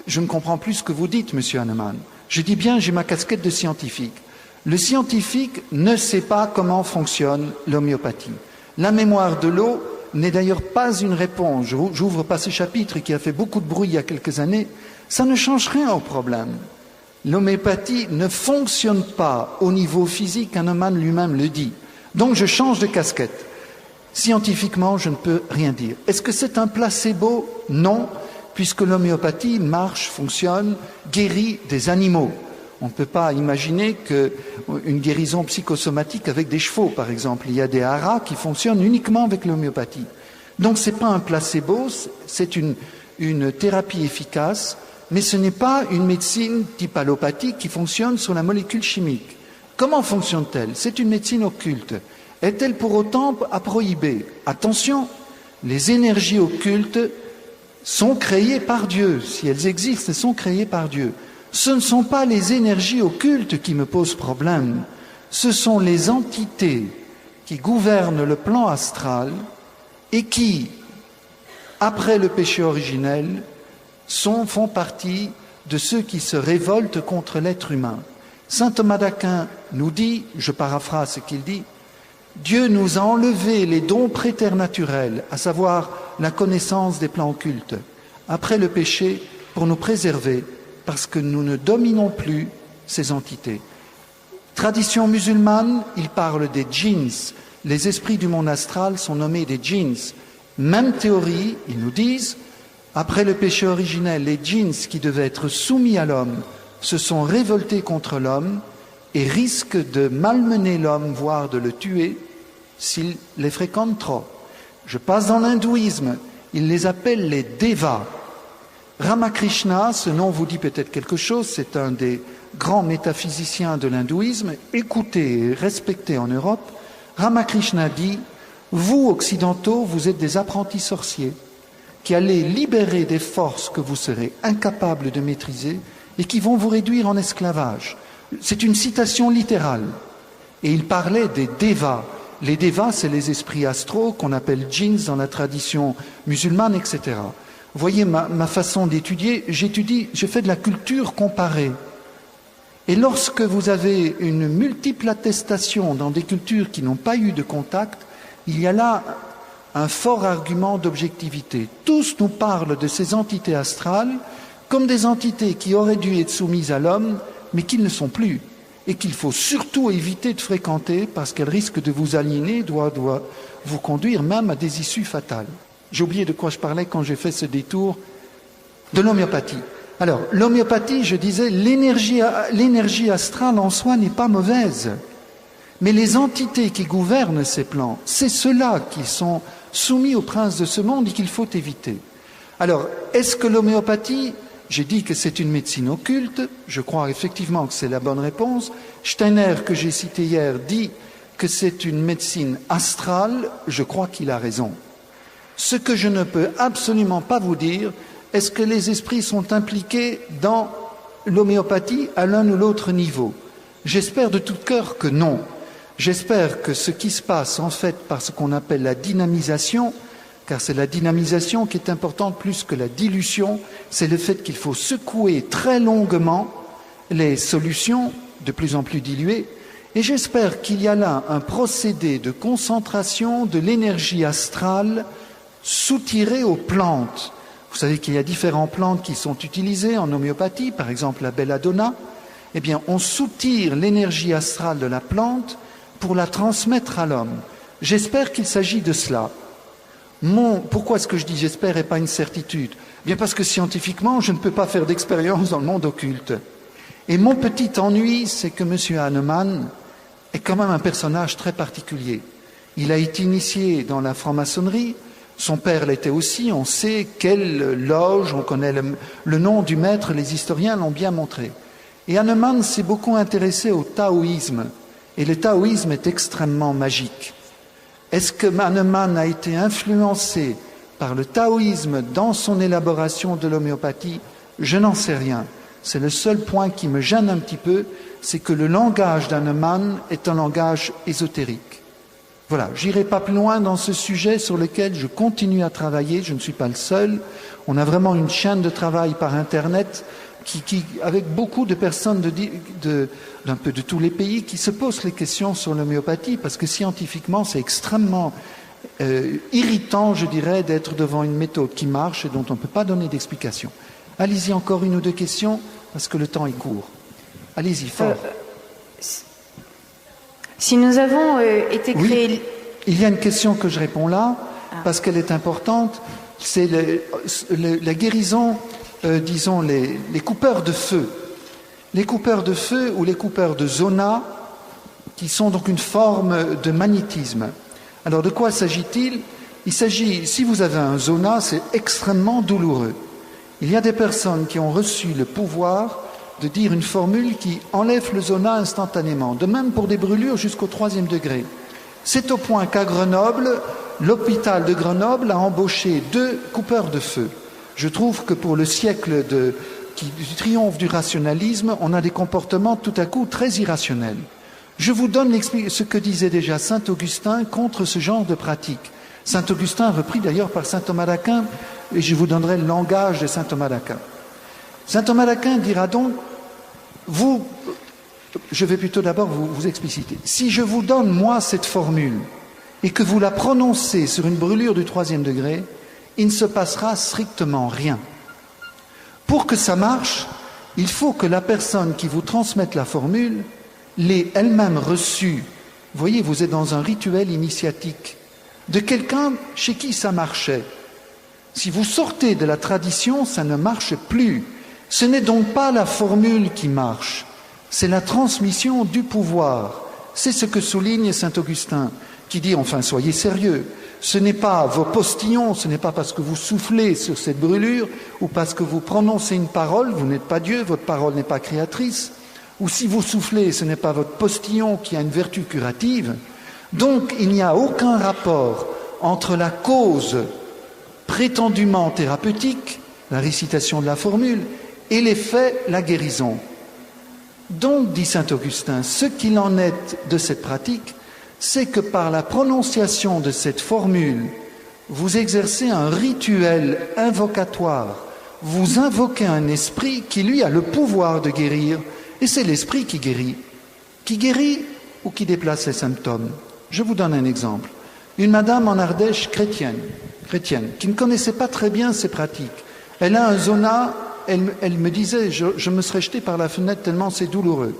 je ne comprends plus ce que vous dites, monsieur Hahnemann. Je dis bien, j'ai ma casquette de scientifique. Le scientifique ne sait pas comment fonctionne l'homéopathie. La mémoire de l'eau n'est d'ailleurs pas une réponse. J'ouvre pas ce chapitre qui a fait beaucoup de bruit il y a quelques années. Ça ne change rien au problème. L'homéopathie ne fonctionne pas au niveau physique, Hahnemann lui-même le dit. Donc je change de casquette. Scientifiquement, je ne peux rien dire. Est-ce que c'est un placebo? Non, puisque l'homéopathie marche, fonctionne, guérit des animaux. On ne peut pas imaginer qu'une guérison psychosomatique avec des chevaux, par exemple. Il y a des haras qui fonctionnent uniquement avec l'homéopathie. Donc ce n'est pas un placebo, c'est une thérapie efficace, mais ce n'est pas une médecine type allopathique qui fonctionne sur la molécule chimique. Comment fonctionne-t-elle? C'est une médecine occulte. Est-elle pour autant à prohiber? Attention, les énergies occultes sont créées par Dieu. Si elles existent, elles sont créées par Dieu. Ce ne sont pas les énergies occultes qui me posent problème. Ce sont les entités qui gouvernent le plan astral et qui, après le péché originel, font partie de ceux qui se révoltent contre l'être humain. Saint Thomas d'Aquin nous dit, je paraphrase ce qu'il dit, Dieu nous a enlevé les dons préternaturels, à savoir la connaissance des plans occultes, après le péché, pour nous préserver, parce que nous ne dominons plus ces entités. Tradition musulmane, il parle des djinns. Les esprits du monde astral sont nommés des djinns. Même théorie, ils nous disent, après le péché originel, les djinns qui devaient être soumis à l'homme se sont révoltés contre l'homme et risquent de malmener l'homme, voire de le tuer, s'il les fréquente trop. Je passe dans l'hindouisme, ils les appellent les devas. Ramakrishna, ce nom vous dit peut-être quelque chose, c'est un des grands métaphysiciens de l'hindouisme, écouté et respecté en Europe. Ramakrishna dit, vous occidentaux, vous êtes des apprentis sorciers qui allez libérer des forces que vous serez incapables de maîtriser et qui vont vous réduire en esclavage. C'est une citation littérale. Et il parlait des devas. Les devas, c'est les esprits astraux qu'on appelle djinns dans la tradition musulmane, etc. voyez ma façon d'étudier, je fais de la culture comparée. Et lorsque vous avez une multiple attestation dans des cultures qui n'ont pas eu de contact, il y a là un fort argument d'objectivité. Tous nous parlent de ces entités astrales comme des entités qui auraient dû être soumises à l'homme, mais qui ne le sont plus, et qu'il faut surtout éviter de fréquenter parce qu'elles risquent de vous aliéner, doit vous conduire même à des issues fatales. J'ai oublié de quoi je parlais quand j'ai fait ce détour de l'homéopathie. Alors, l'homéopathie, je disais, l'énergie astrale en soi n'est pas mauvaise. Mais les entités qui gouvernent ces plans, c'est ceux-là qui sont soumis aux princes de ce monde et qu'il faut éviter. Alors, est-ce que l'homéopathie, j'ai dit que c'est une médecine occulte, je crois effectivement que c'est la bonne réponse. Steiner, que j'ai cité hier, dit que c'est une médecine astrale, je crois qu'il a raison. Ce que je ne peux absolument pas vous dire, est-ce que les esprits sont impliqués dans l'homéopathie à l'un ou l'autre niveau? J'espère de tout cœur que non. J'espère que ce qui se passe en fait par ce qu'on appelle la dynamisation, car c'est la dynamisation qui est importante plus que la dilution, c'est le fait qu'il faut secouer très longuement les solutions de plus en plus diluées, et j'espère qu'il y a là un procédé de concentration de l'énergie astrale soutirée aux plantes. Vous savez qu'il y a différentes plantes qui sont utilisées en homéopathie, par exemple la belladonna. Eh bien, on soutire l'énergie astrale de la plante pour la transmettre à l'homme. J'espère qu'il s'agit de cela. Pourquoi est-ce que je dis j'espère et pas une certitude? Bien parce que scientifiquement, je ne peux pas faire d'expérience dans le monde occulte. Et mon petit ennui, c'est que M. Hahnemann est quand même un personnage très particulier. Il a été initié dans la franc-maçonnerie, son père l'était aussi, on sait quelle loge, on connaît le nom du maître, les historiens l'ont bien montré. Et Hahnemann s'est beaucoup intéressé au taoïsme, et le taoïsme est extrêmement magique. Est-ce que Hahnemann a été influencé par le taoïsme dans son élaboration de l'homéopathie? Je n'en sais rien. C'est le seul point qui me gêne un petit peu, c'est que le langage d'Hahnemann est un langage ésotérique. Voilà, j'irai pas plus loin dans ce sujet sur lequel je continue à travailler, je ne suis pas le seul. On a vraiment une chaîne de travail par Internet avec beaucoup de personnes d'un peu de tous les pays qui se posent les questions sur l'homéopathie parce que scientifiquement c'est extrêmement irritant, je dirais, d'être devant une méthode qui marche et dont on ne peut pas donner d'explication. Allez-y, encore une ou deux questions parce que le temps est court. Allez-y, fort. Si nous avons été créés... Oui, il y a une question que je réponds là, parce qu'elle est importante, c'est la guérison, disons, les coupeurs de feu. Les coupeurs de feu ou les coupeurs de zona, qui sont donc une forme de magnétisme. Alors de quoi s'agit-il? Il s'agit, si vous avez un zona, c'est extrêmement douloureux. Il y a des personnes qui ont reçu le pouvoir de dire une formule qui enlève le zona instantanément, de même pour des brûlures jusqu'au 3e degré. C'est au point qu'à Grenoble, l'hôpital de Grenoble a embauché 2 coupeurs de feu. Je trouve que pour le siècle du triomphe du rationalisme, on a des comportements tout à coup très irrationnels. Je vous donne ce que disait déjà saint Augustin contre ce genre de pratique. Saint Augustin, repris d'ailleurs par saint Thomas d'Aquin, et je vous donnerai le langage de saint Thomas d'Aquin. Saint Thomas d'Aquin dira donc, je vais plutôt d'abord vous expliciter. Si je vous donne, moi, cette formule, et que vous la prononcez sur une brûlure du 3e degré, il ne se passera strictement rien. Pour que ça marche, il faut que la personne qui vous transmette la formule l'ait elle-même reçue. Vous voyez, vous êtes dans un rituel initiatique de quelqu'un chez qui ça marchait. Si vous sortez de la tradition, ça ne marche plus. Ce n'est donc pas la formule qui marche, c'est la transmission du pouvoir. C'est ce que souligne saint Augustin, qui dit, enfin, soyez sérieux, ce n'est pas vos postillons, ce n'est pas parce que vous soufflez sur cette brûlure ou parce que vous prononcez une parole, vous n'êtes pas Dieu, votre parole n'est pas créatrice, ou si vous soufflez, ce n'est pas votre postillon qui a une vertu curative. Donc, il n'y a aucun rapport entre la cause prétendument thérapeutique, la récitation de la formule, et l'effet, la guérison. Donc, dit saint Augustin, ce qu'il en est de cette pratique, c'est que par la prononciation de cette formule vous exercez un rituel invocatoire. Vous invoquez un esprit qui, lui, a le pouvoir de guérir, et c'est l'esprit qui guérit. Qui guérit ou qui déplace les symptômes. Je vous donne un exemple. Une madame en Ardèche chrétienne, qui ne connaissait pas très bien ces pratiques. Elle a un zona, elle me disait, je me serais jetée par la fenêtre tellement c'est douloureux.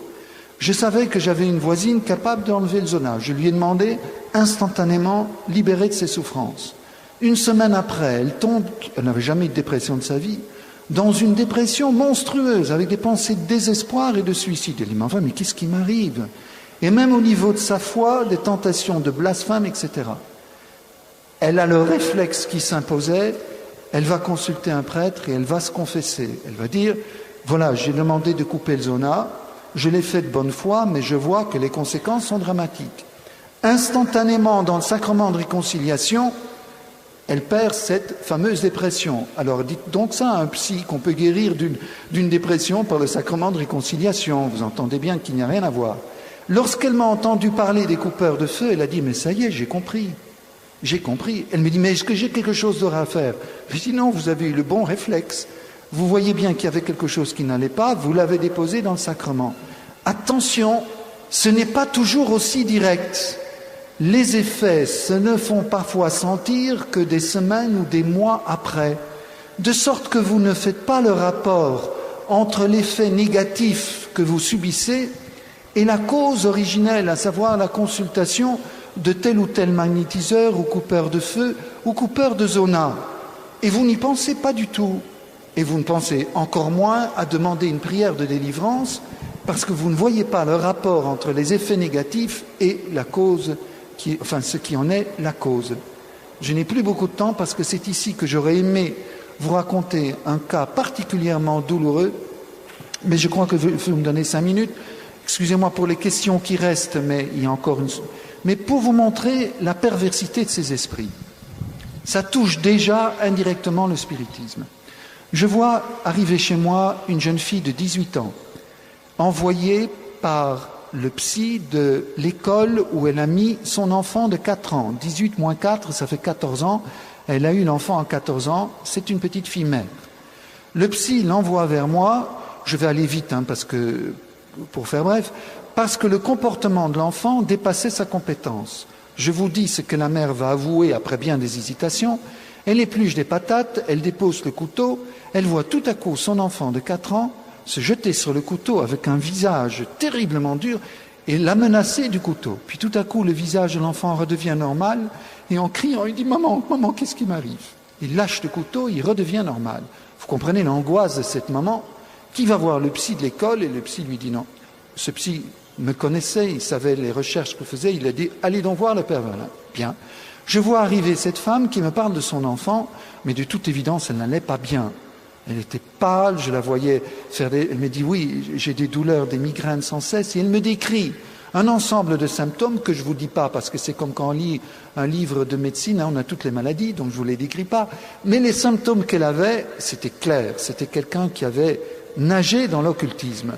Je savais que j'avais une voisine capable d'enlever le zona. Je lui ai demandé instantanément libérée de ses souffrances. Une semaine après, elle tombe, elle n'avait jamais eu de dépression de sa vie, dans une dépression monstrueuse, avec des pensées de désespoir et de suicide. Elle dit, mais enfin, mais qu'est-ce qui m'arrive? Et même au niveau de sa foi, des tentations de blasphème, etc. Elle a le réflexe qui s'imposait, elle va consulter un prêtre et elle va se confesser. Elle va dire, voilà, j'ai demandé de couper le zona, je l'ai fait de bonne foi, mais je vois que les conséquences sont dramatiques. Instantanément, dans le sacrement de réconciliation, elle perd cette fameuse dépression. Alors dites donc ça à un psy, qu'on peut guérir d'une dépression par le sacrement de réconciliation. Vous entendez bien qu'il n'y a rien à voir. Lorsqu'elle m'a entendu parler des coupeurs de feu, elle a dit, mais ça y est, j'ai compris. J'ai compris. Elle me dit, mais est-ce que j'ai quelque chose d'autre à faire? Je lui dis, non, vous avez eu le bon réflexe. Vous voyez bien qu'il y avait quelque chose qui n'allait pas, vous l'avez déposé dans le sacrement. Attention, ce n'est pas toujours aussi direct. Les effets se ne font parfois sentir que des semaines ou des mois après, de sorte que vous ne faites pas le rapport entre l'effet négatif que vous subissez et la cause originelle, à savoir la consultation de tel ou tel magnétiseur ou coupeur de feu ou coupeur de zona. Et vous n'y pensez pas du tout. Et vous ne pensez encore moins à demander une prière de délivrance parce que vous ne voyez pas le rapport entre les effets négatifs et la cause, ce qui en est la cause. Je n'ai plus beaucoup de temps parce que c'est ici que j'aurais aimé vous raconter un cas particulièrement douloureux, mais je crois que vous me donnez 5 minutes. Excusez-moi pour les questions qui restent, mais il y a encore une... Mais pour vous montrer la perversité de ces esprits, ça touche déjà indirectement le spiritisme. Je vois arriver chez moi une jeune fille de 18 ans, envoyée par le psy de l'école où elle a mis son enfant de 4 ans. 18 moins 4, ça fait 14 ans. Elle a eu l'enfant à 14 ans. C'est une petite fille mère. Le psy l'envoie vers moi. Je vais aller vite, pour faire bref, parce que le comportement de l'enfant dépassait sa compétence. Je vous dis ce que la mère va avouer après bien des hésitations. Elle épluche des patates, elle dépose le couteau, elle voit tout à coup son enfant de 4 ans se jeter sur le couteau avec un visage terriblement dur et la menacer du couteau. Puis tout à coup, le visage de l'enfant redevient normal et en criant, il dit « Maman, maman, qu'est-ce qui m'arrive ?» Il lâche le couteau, il redevient normal. Vous comprenez l'angoisse de cette maman qui va voir le psy de l'école et le psy lui dit « Non, ce psy me connaissait, il savait les recherches que faisait, il a dit « Allez donc voir le père Verlin. » Bien. Je vois arriver cette femme qui me parle de son enfant, mais de toute évidence, elle n'allait pas bien. Elle était pâle, je la voyais faire des... Elle me dit, oui, j'ai des douleurs, des migraines sans cesse, et elle me décrit un ensemble de symptômes que je ne vous dis pas, parce que c'est comme quand on lit un livre de médecine, on a toutes les maladies, donc je ne vous les décris pas. Mais les symptômes qu'elle avait, c'était clair, c'était quelqu'un qui avait nagé dans l'occultisme.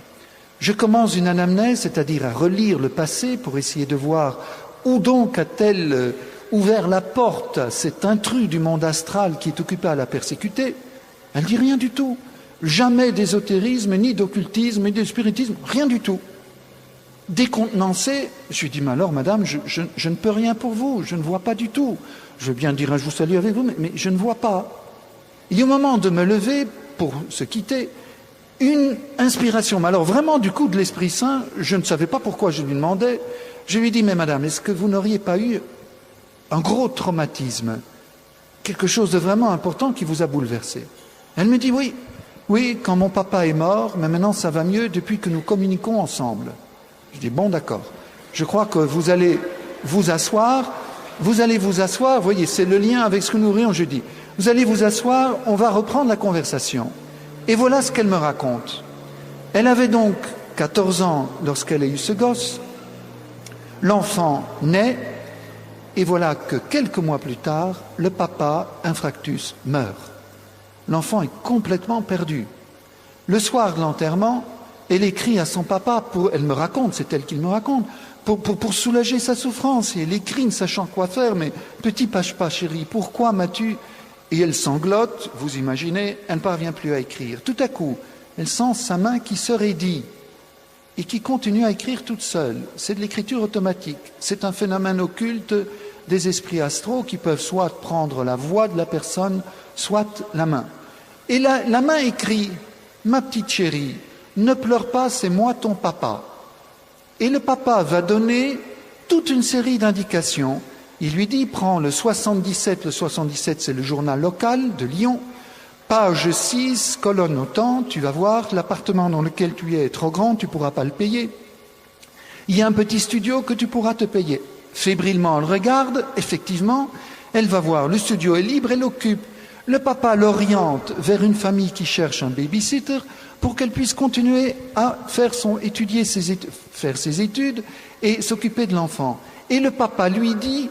Je commence une anamnèse, c'est-à-dire à relire le passé pour essayer de voir où donc a-t-elle ouvert la porte à cet intrus du monde astral qui est occupé à la persécuter. Elle dit rien du tout. Jamais d'ésotérisme, ni d'occultisme, ni de spiritisme, rien du tout. Décontenancé, je lui dis, mais alors madame, je ne peux rien pour vous, je ne vois pas du tout. Je veux bien dire un je vous salue avec vous, mais je ne vois pas. Et au moment de me lever pour se quitter, une inspiration, mais alors vraiment du coup de l'Esprit Saint, je ne savais pas pourquoi je lui demandais. Je lui dis, mais madame, est-ce que vous n'auriez pas eu un gros traumatisme, quelque chose de vraiment important qui vous a bouleversé? Elle me dit, oui, quand mon papa est mort, mais maintenant ça va mieux depuis que nous communiquons ensemble. Je dis, bon, d'accord. Je crois que vous allez vous asseoir, vous voyez, c'est le lien avec ce que nous rions jeudi. Vous allez vous asseoir, on va reprendre la conversation. Et voilà ce qu'elle me raconte. Elle avait donc 14 ans lorsqu'elle a eu ce gosse. L'enfant naît, et voilà que quelques mois plus tard, le papa, infarctus, meurt. L'enfant est complètement perdu. Le soir de l'enterrement, Elle écrit à son papa, elle me raconte, c'est elle qui me raconte, pour soulager sa souffrance. Et elle écrit ne sachant quoi faire, mais petit Pachpa chéri, pourquoi m'as-tu... Et elle sanglote, vous imaginez, elle ne parvient plus à écrire. Tout à coup, elle sent sa main qui se raidit et qui continue à écrire toute seule. C'est de l'écriture automatique. C'est un phénomène occulte des esprits astraux qui peuvent soit prendre la voix de la personne, soit la main. Et la main écrit « Ma petite chérie, ne pleure pas, c'est moi ton papa ». Et le papa va donner toute une série d'indications. Il lui dit, prends le 77 c'est le journal local de Lyon, page 6, colonne autant, tu vas voir, l'appartement dans lequel tu es trop grand, tu ne pourras pas le payer. Il y a un petit studio que tu pourras te payer. Fébrilement, elle regarde, effectivement, elle va voir, le studio est libre, elle l'occupe. Le papa l'oriente vers une famille qui cherche un babysitter pour qu'elle puisse continuer à faire ses études et s'occuper de l'enfant. Et le papa lui dit,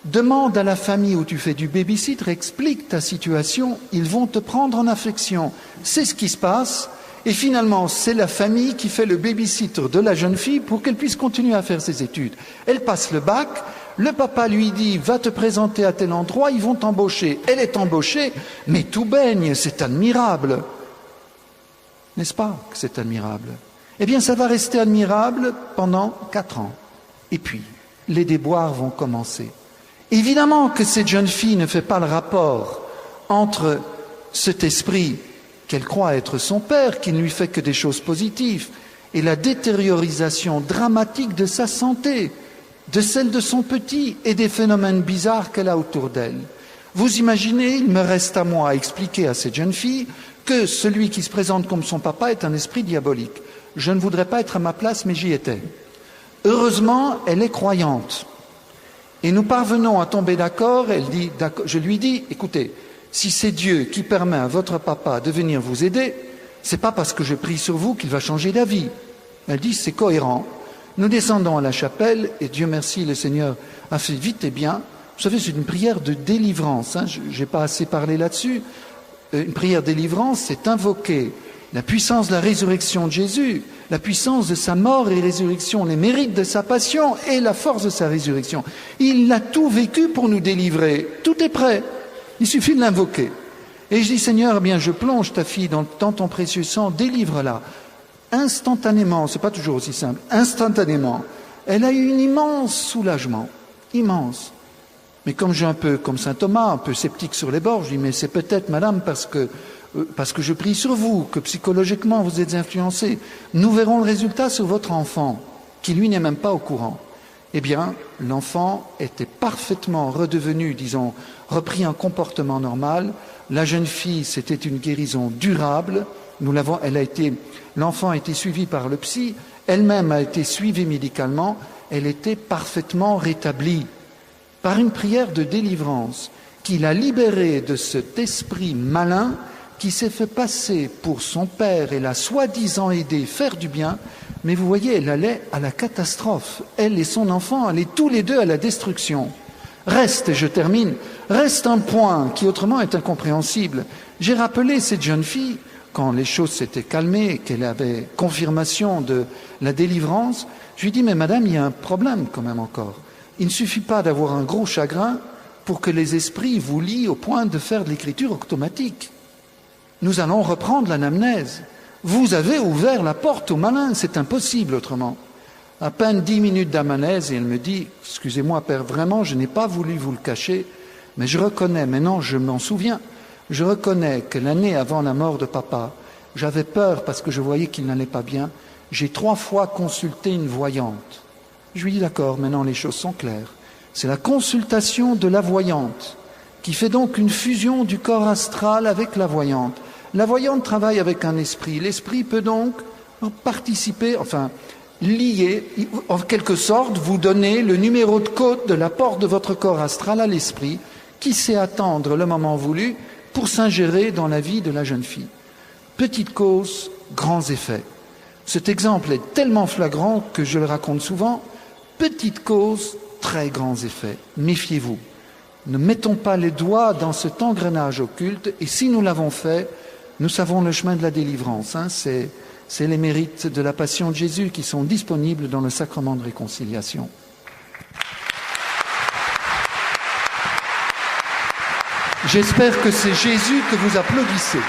demande à la famille où tu fais du babysitter, explique ta situation, ils vont te prendre en affection. C'est ce qui se passe. Et finalement, c'est la famille qui fait le babysitter de la jeune fille pour qu'elle puisse continuer à faire ses études. Elle passe le bac, le papa lui dit, va te présenter à tel endroit, ils vont t'embaucher. Elle est embauchée, mais tout baigne, c'est admirable. N'est-ce pas que c'est admirable? Eh bien, ça va rester admirable pendant 4 ans. Et puis, les déboires vont commencer. Évidemment que cette jeune fille ne fait pas le rapport entre cet esprit qu'elle croit être son père, qui ne lui fait que des choses positives, et la détériorisation dramatique de sa santé, de celle de son petit et des phénomènes bizarres qu'elle a autour d'elle. Vous imaginez, il me reste à moi à expliquer à cette jeune fille que celui qui se présente comme son papa est un esprit diabolique. Je ne voudrais pas être à ma place, mais j'y étais. Heureusement, elle est croyante. Et nous parvenons à tomber d'accord, je lui dis, écoutez, si c'est Dieu qui permet à votre papa de venir vous aider, c'est pas parce que je prie sur vous qu'il va changer d'avis. Elle dit, c'est cohérent. Nous descendons à la chapelle, et Dieu merci, le Seigneur a fait vite et bien. Vous savez, c'est une prière de délivrance, hein, je n'ai pas assez parlé là-dessus. Une prière de délivrance, c'est invoquer la puissance de la résurrection de Jésus, la puissance de sa mort et résurrection, les mérites de sa passion et la force de sa résurrection. Il a tout vécu pour nous délivrer. Tout est prêt. Il suffit de l'invoquer. Et je dis, Seigneur, eh bien, je plonge ta fille dans ton précieux sang, délivre-la. Instantanément, c'est pas toujours aussi simple, instantanément, elle a eu un immense soulagement, immense. Mais comme j'ai un peu, comme saint Thomas, un peu sceptique sur les bords, je dis, mais c'est peut-être, madame, parce que je prie sur vous, que psychologiquement vous êtes influencé. Nous verrons le résultat sur votre enfant, qui lui n'est même pas au courant. Eh bien, l'enfant était parfaitement redevenu, disons, repris un comportement normal. La jeune fille, c'était une guérison durable. L'enfant a été suivi par le psy, elle-même a été suivie médicalement. Elle était parfaitement rétablie par une prière de délivrance qui l'a libérée de cet esprit malin qui s'est fait passer pour son père et l'a soi-disant aidé faire du bien, mais vous voyez, elle allait à la catastrophe. Elle et son enfant allaient tous les deux à la destruction. Reste, et je termine, reste un point qui autrement est incompréhensible. J'ai rappelé cette jeune fille, quand les choses s'étaient calmées, qu'elle avait confirmation de la délivrance, je lui ai dit, mais madame, il y a un problème quand même encore. Il ne suffit pas d'avoir un gros chagrin pour que les esprits vous lient au point de faire de l'écriture automatique. Nous allons reprendre l'anamnèse. Vous avez ouvert la porte au malin, c'est impossible autrement. À peine 10 minutes d'anamnèse et elle me dit, excusez-moi père, vraiment je n'ai pas voulu vous le cacher, mais je reconnais, maintenant je m'en souviens, je reconnais que l'année avant la mort de papa, j'avais peur parce que je voyais qu'il n'allait pas bien, j'ai 3 fois consulté une voyante. Je lui dis d'accord, maintenant les choses sont claires. C'est la consultation de la voyante qui fait donc une fusion du corps astral avec la voyante. La voyante travaille avec un esprit. L'esprit peut donc participer, enfin, lier, en quelque sorte, vous donner le numéro de code de la porte de votre corps astral à l'esprit qui sait attendre le moment voulu pour s'ingérer dans la vie de la jeune fille. Petite cause, grands effets. Cet exemple est tellement flagrant que je le raconte souvent. Petite cause, très grands effets. Méfiez-vous. Ne mettons pas les doigts dans cet engrenage occulte et si nous l'avons fait, nous savons le chemin de la délivrance. C'est c'est les mérites de la passion de Jésus qui sont disponibles dans le sacrement de réconciliation. J'espère que c'est Jésus que vous applaudissez.